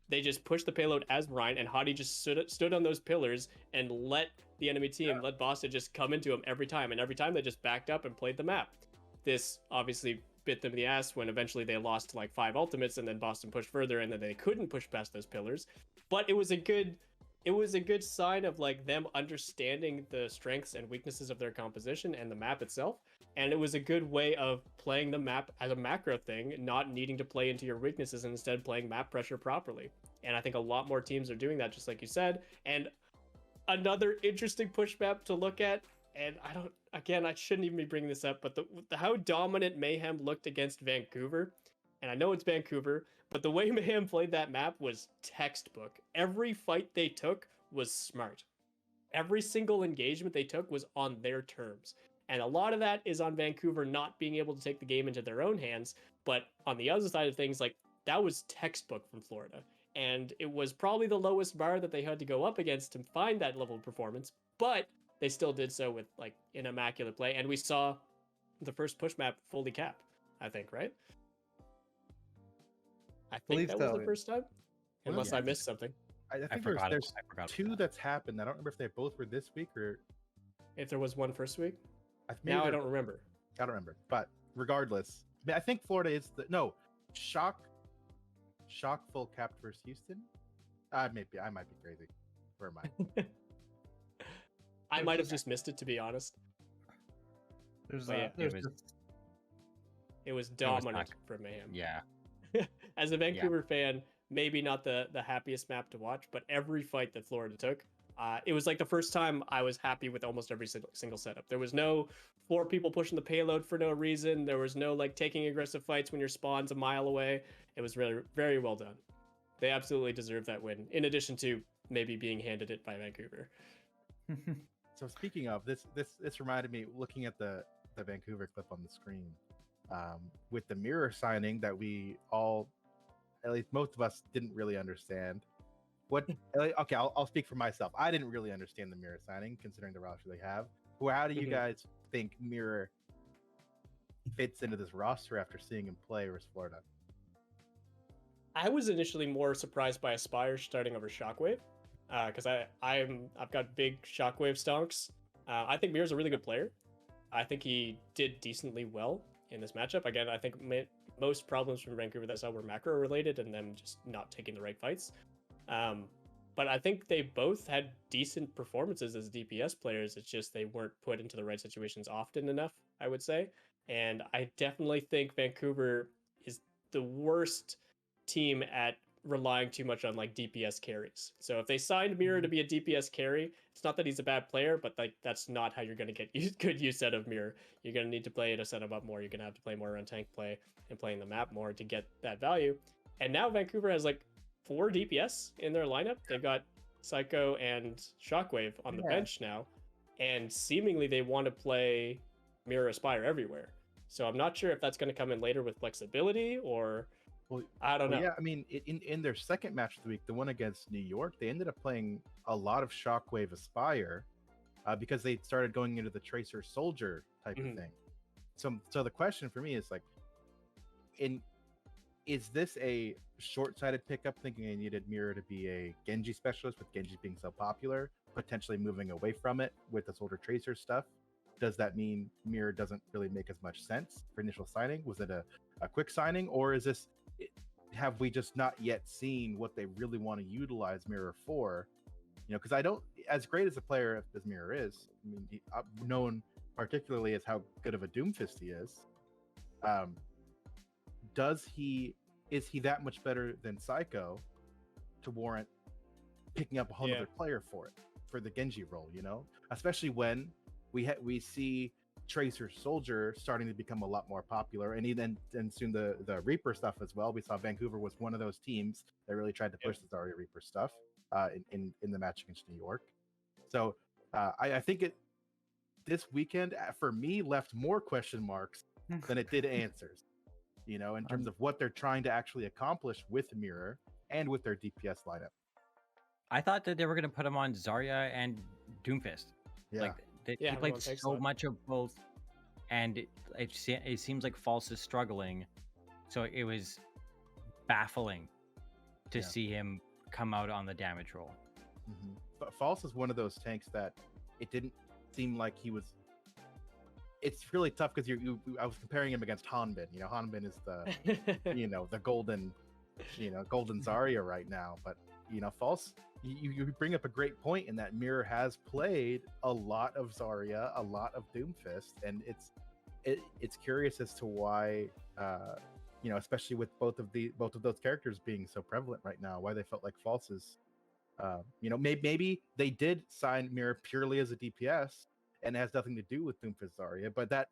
They just pushed the payload as Rhine, and Hadi just stood on those pillars and let the enemy team, let Boston just come into him every time. And every time they just backed up and played the map. This obviously bit them in the ass when eventually they lost like 5 ultimates, and then Boston pushed further, and then they couldn't push past those pillars. But it was a good sign of like them understanding the strengths and weaknesses of their composition and the map itself. And it was a good way of playing the map as a macro thing, not needing to play into your weaknesses and instead playing map pressure properly. And I think a lot more teams are doing that, just like you said. And another interesting push map to look at, and I shouldn't even be bringing this up, but how dominant Mayhem looked against Vancouver. And I know it's Vancouver, but the way Mayhem played that map was textbook. Every fight they took was smart. Every single engagement they took was on their terms. And a lot of that is on Vancouver not being able to take the game into their own hands. But on the other side of things, like, that was textbook from Florida. And it was probably the lowest bar that they had to go up against to find that level of performance. But they still did so with, like, an immaculate play. And we saw the first push map fully cap, I think, right? I think that was the first time. Unless I missed something. I think there's 2 that's happened. I don't remember if they both were this week or... If there was one first week? Now I don't remember. I don't remember. But regardless, I think Florida is Shock full capped versus Houston. Maybe I might be crazy. Where am I? I might have just missed it, to be honest. There's But yeah, there's was- just- It was was dominant not- from Mayhem. Yeah. As a Vancouver fan, maybe not the happiest map to watch, but every fight that Florida took, it was like the first time I was happy with almost every single setup. There was no 4 people pushing the payload for no reason. There was no like taking aggressive fights when your spawn's a mile away. It was really very well done. They absolutely deserved that win, in addition to maybe being handed it by Vancouver. So speaking of this reminded me, looking at the Vancouver clip on the screen, with the mirror signing that we all, at least most of us, didn't really understand. Okay, I'll speak for myself. I didn't really understand the mirror signing, considering the roster they have. How do you guys think Mirror fits into this roster after seeing him play versus Florida? I was initially more surprised by Aspire starting over Shockwave, because I've got big Shockwave stonks. I think Mirror's a really good player. I think he did decently well in this matchup. Again, I think most problems from Vancouver that I saw were macro related and them just not taking the right fights. But I think they both had decent performances as DPS players. It's just they weren't put into the right situations often enough, I would say. And I definitely think Vancouver is the worst team at relying too much on like DPS carries. So if they signed Mirror to be a DPS carry, it's not that he's a bad player, but like that's not how you're going to get good use out of Mirror. You're going to need to play to set him up more. You're going to have to play more around tank play and playing the map more to get that value. And now Vancouver has like 4 DPS in their lineup. They've got Psycho and Shockwave on the bench now, and seemingly they want to play Mirror Aspire everywhere. So I'm not sure if that's going to come in later with flexibility or I don't know. Yeah, I mean, in their second match of the week, the one against New York, they ended up playing a lot of Shockwave Aspire because they started going into the Tracer Soldier type of thing. So the question for me is like, is this a short-sighted pickup, thinking they needed Mirror to be a Genji specialist with Genji being so popular, potentially moving away from it with the Soldier Tracer stuff? Does that mean Mirror doesn't really make as much sense for initial signing? Was it a quick signing, or is this, have we just not yet seen what they really want to utilize Mirror for? You know, because I don't, as great as a player as Mirror is, I mean, known particularly as how good of a Doomfist he is, is he that much better than Psycho to warrant picking up a whole other player for the Genji role, you know? Especially when we see Tracer Soldier starting to become a lot more popular, and soon the Reaper stuff as well. We saw Vancouver was one of those teams that really tried to push the Zarya Reaper stuff in the match against New York. So I think this weekend for me left more question marks than it did answers, you know, in terms of what they're trying to actually accomplish with Mirror and with their DPS lineup. I thought that they were going to put him on Zarya and Doomfist. Yeah. Like he played so much of both, and it seems like False is struggling. So it was baffling to see him come out on the damage roll. But False is one of those tanks that it didn't seem like he was. It's really tough because I was comparing him against Hanbin. You know, Hanbin is the the golden Zarya right now. But you know, False, you bring up a great point in that Mirror has played a lot of Zarya, a lot of Doomfist, and it's curious as to why, especially with both of those characters being so prevalent right now, why they felt like False is, maybe they did sign Mirror purely as a DPS and it has nothing to do with Doomfist Zarya, but that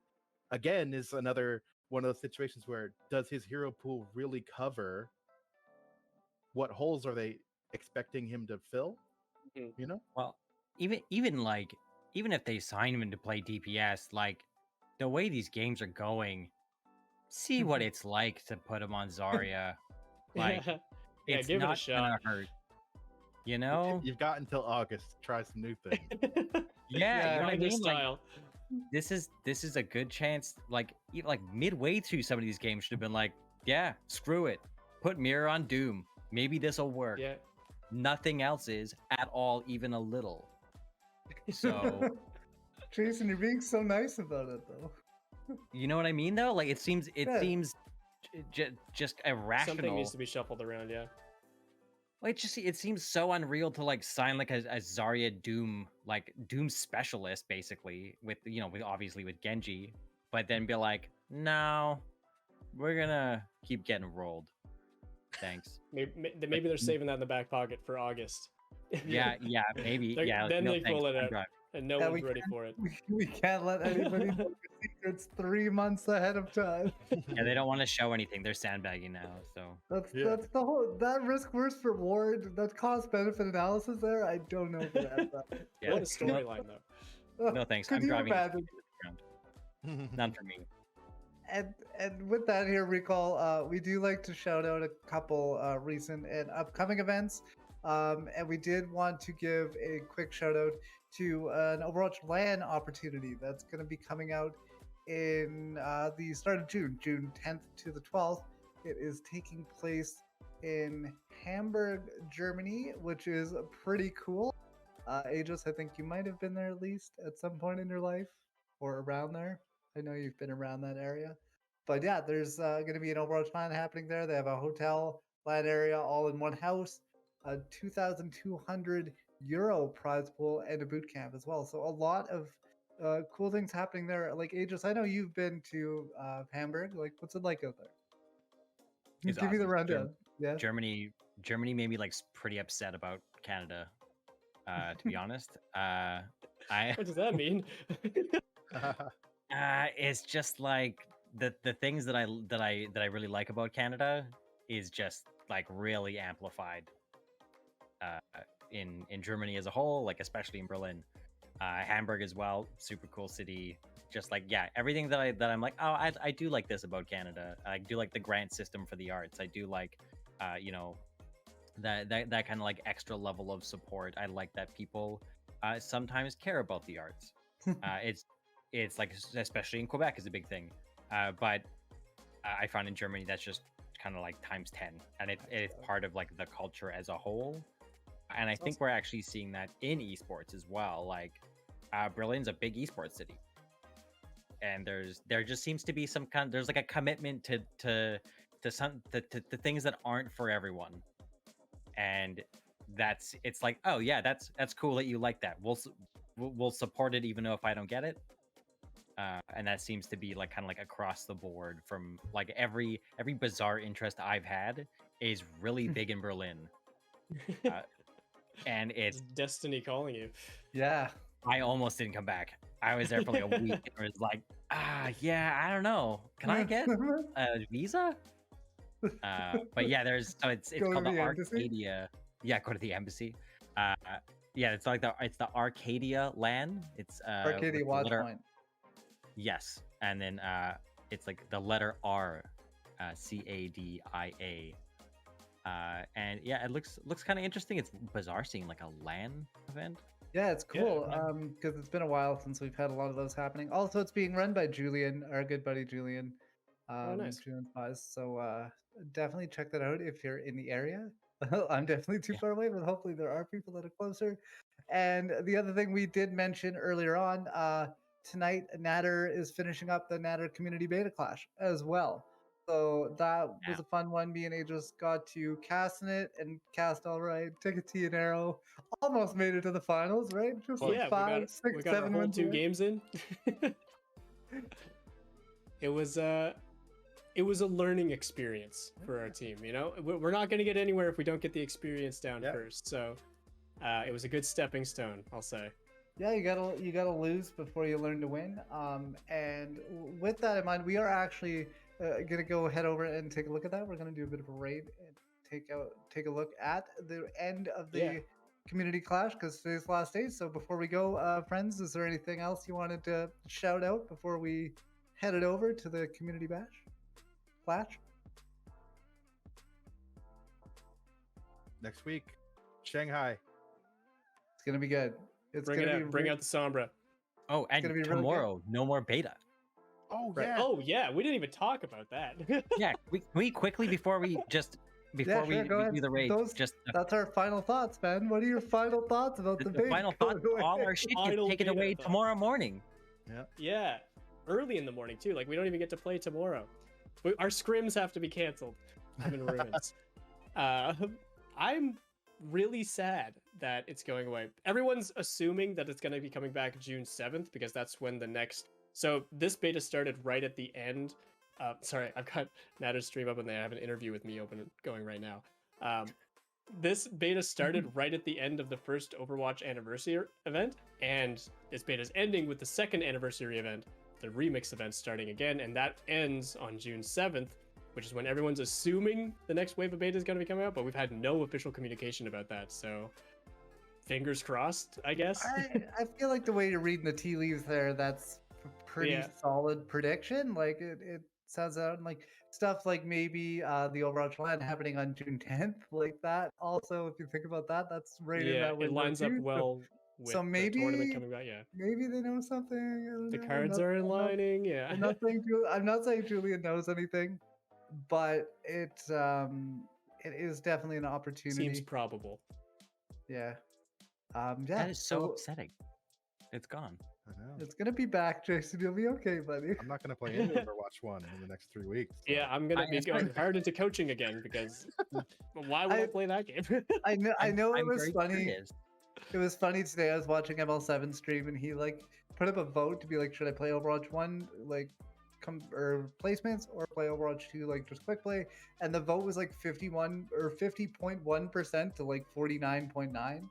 again is another one of those situations where does his hero pool really cover what holes are they expecting him to fill? You know, well, even if they sign him to play DPS, like the way these games are going, see what it's like to put him on Zarya. Like, it's give not it a shot. gonna hurt. You know, you've got until August to try some new things. Yeah, you know what I mean? Style. Like, this is a good chance. Like midway through some of these games, should have been like, yeah, screw it, put Mirror on Doom. Maybe this will work. Yeah. Nothing else is at all, even a little. So, Jason, you're being so nice about it, though. you know what I mean, though? Like it seems just irrational. Something needs to be shuffled around. Yeah. Well, it seems so unreal to like sign like a Zarya Doom specialist basically with with obviously with Genji, but then be like, no, we're gonna keep getting rolled. Thanks. Maybe they're saving that in the back pocket for August. Yeah, maybe. Then no, they thanks, pull it I'm out, driving. and no one's ready for it. We can't let anybody know the secrets 3 months ahead of time. Yeah, they don't want to show anything. They're sandbagging now, so That's the whole that risk versus reward, that cost benefit analysis there. I don't know if that's that. yeah. What a storyline though. No thanks. Could I'm you driving. imagine? None for me. And with that here, Recall, we do like to shout out a couple recent and upcoming events. And we did want to give a quick shout out to an Overwatch Lan opportunity that's going to be coming out in the start of June 10th to the 12th. It is taking place in Hamburg, Germany, which is pretty cool. Aegis, I think you might have been there at least at some point in your life or around there. I know you've been around that area. But yeah, there's going to be an Overwatch Lan happening there. They have a hotel, LAN area, all in one house, a 2,200 euro prize pool, and a boot camp as well. So a lot of cool things happening there. Like Aegis, I know you've been to Hamburg. Like, what's it like out there? It's Give me the awesome. rundown. Yeah. Germany made me like pretty upset about Canada. To be honest, What does that mean? it's just like the things that I really like about Canada is just like really amplified in Germany as a whole, like especially in Berlin, Hamburg as well. Super cool city. Just like everything that I'm like, oh, I do like this about Canada. I do like the grant system for the arts. I do like that kind of like extra level of support. I like that people sometimes care about the arts. It's like, especially in Quebec, is a big thing. But I found in Germany that's just kind of like times 10, and it's part of like the culture as a whole. And I think we're actually seeing that in esports as well. Like Berlin's a big esports city, and there just seems to be there's like a commitment to things that aren't for everyone. And it's like, oh yeah, that's cool that you like that. We'll support it even though if I don't get it. And that seems to be like kind of like across the board from like every bizarre interest I've had is really big in Berlin. And it's destiny calling you. Yeah. I almost didn't come back. I was there for like a week and it was like, yeah, I don't know. Can I get a visa? But yeah, it's called the Arcadia. Yeah, go to the embassy. Yeah, it's like it's the Arcadia LAN. It's Arcadia Watchpoint. Yes, and then it's like the letter R, CADIA. And yeah, it looks kind of interesting. It's bizarre seeing like a LAN event. Yeah, it's cool because it's been a while since we've had a lot of those happening. Also, it's being run by Julian, our good buddy Julian. Nice. Julian Spies. So definitely check that out if you're in the area. I'm definitely too far away, but hopefully there are people that are closer. And the other thing we did mention earlier on, tonight Natter is finishing up the Natter Community Beta Clash as well. So that was a fun one. Me and Aegis got to cast in it and cast all right. Tikatee and Aero almost made it to the finals, right? Just like 5, 6, we got 7 our whole wins 2 away. games in. It was a learning experience for our team. You know, we're not going to get anywhere if we don't get the experience down first. So it was a good stepping stone, I'll say. Yeah, you gotta lose before you learn to win. And with that in mind, we are actually gonna go head over and take a look at that. We're gonna do a bit of a raid and take a look at the end of the community clash because today's the last day. So before we go, friends, is there anything else you wanted to shout out before we headed over to the community clash? Next week, Shanghai. It's gonna be good. Bring out the Sombra. Oh, and tomorrow, no more beta. Oh right. yeah. Oh yeah, we didn't even talk about that. Yeah, we quickly before we do the raid. That's our final thoughts, man. What are your final thoughts about the beta? Final thoughts. All our shit gets taken away tomorrow morning. Yeah. Yeah, early in the morning too. Like we don't even get to play tomorrow. Our scrims have to be canceled. I'm in ruins. I'm really sad that it's going away. Everyone's assuming that it's going to be coming back June 7th because that's when the next. So this beta started right at the end. Sorry, I've got Natter's stream up and they have an interview with me going right now. This beta started right at the end of the first Overwatch anniversary event, and this beta is ending with the second anniversary event, the remix event starting again, and that ends on June 7th, which is when everyone's assuming the next wave of beta is going to be coming out, but we've had no official communication about that, so fingers crossed, I guess. I feel like the way you're reading the tea leaves there, that's a pretty solid prediction. Like it sounds out like stuff like maybe the Overwatch Lan happening on June 10th, like that. Also, if you think about that, that's right in that window. It lines up too. well with So maybe the tournament coming back. Yeah, maybe they know something. the cards are in lining. Yeah, I'm not saying Julian knows anything, but it is definitely an opportunity. Seems probable. Yeah. That is so upsetting. It's gone. I know. It's gonna be back, Jason. You'll be okay, buddy. I'm not gonna play any Overwatch 1 in the next 3 weeks. So. Yeah, I'm gonna be going hard into coaching again because why would I play that game? I know it was funny. Curious. It was funny today. I was watching ML7 stream and he like put up a vote to be like, should I play Overwatch 1 like or placements or play Overwatch 2 like just quick play? And the vote was like 51 or 50.1% to like 49.9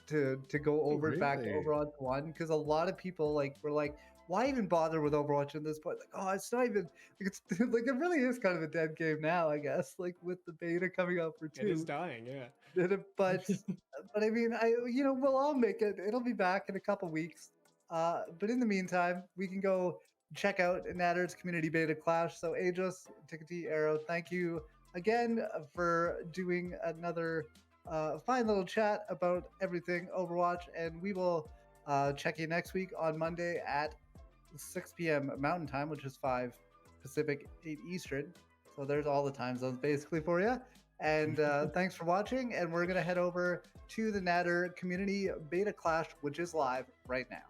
to go over back to Overwatch 1, because a lot of people like were like, why even bother with Overwatch at this point? Like, oh, it's not even like it's like it really is kind of a dead game now, I guess. Like with the beta coming out for 2, it is dying, yeah. But I mean, we'll all make it. It'll be back in a couple weeks. But in the meantime, we can go check out Natter's community beta clash. So Ageless, Tikatee, Aero, thank you again for doing another fine little chat about everything Overwatch, and we will check you next week on Monday at 6 p.m. Mountain Time, which is 5 Pacific, 8 Eastern. So there's all the time zones basically for you. And thanks for watching, and we're going to head over to the Natter Community Beta Clash, which is live right now.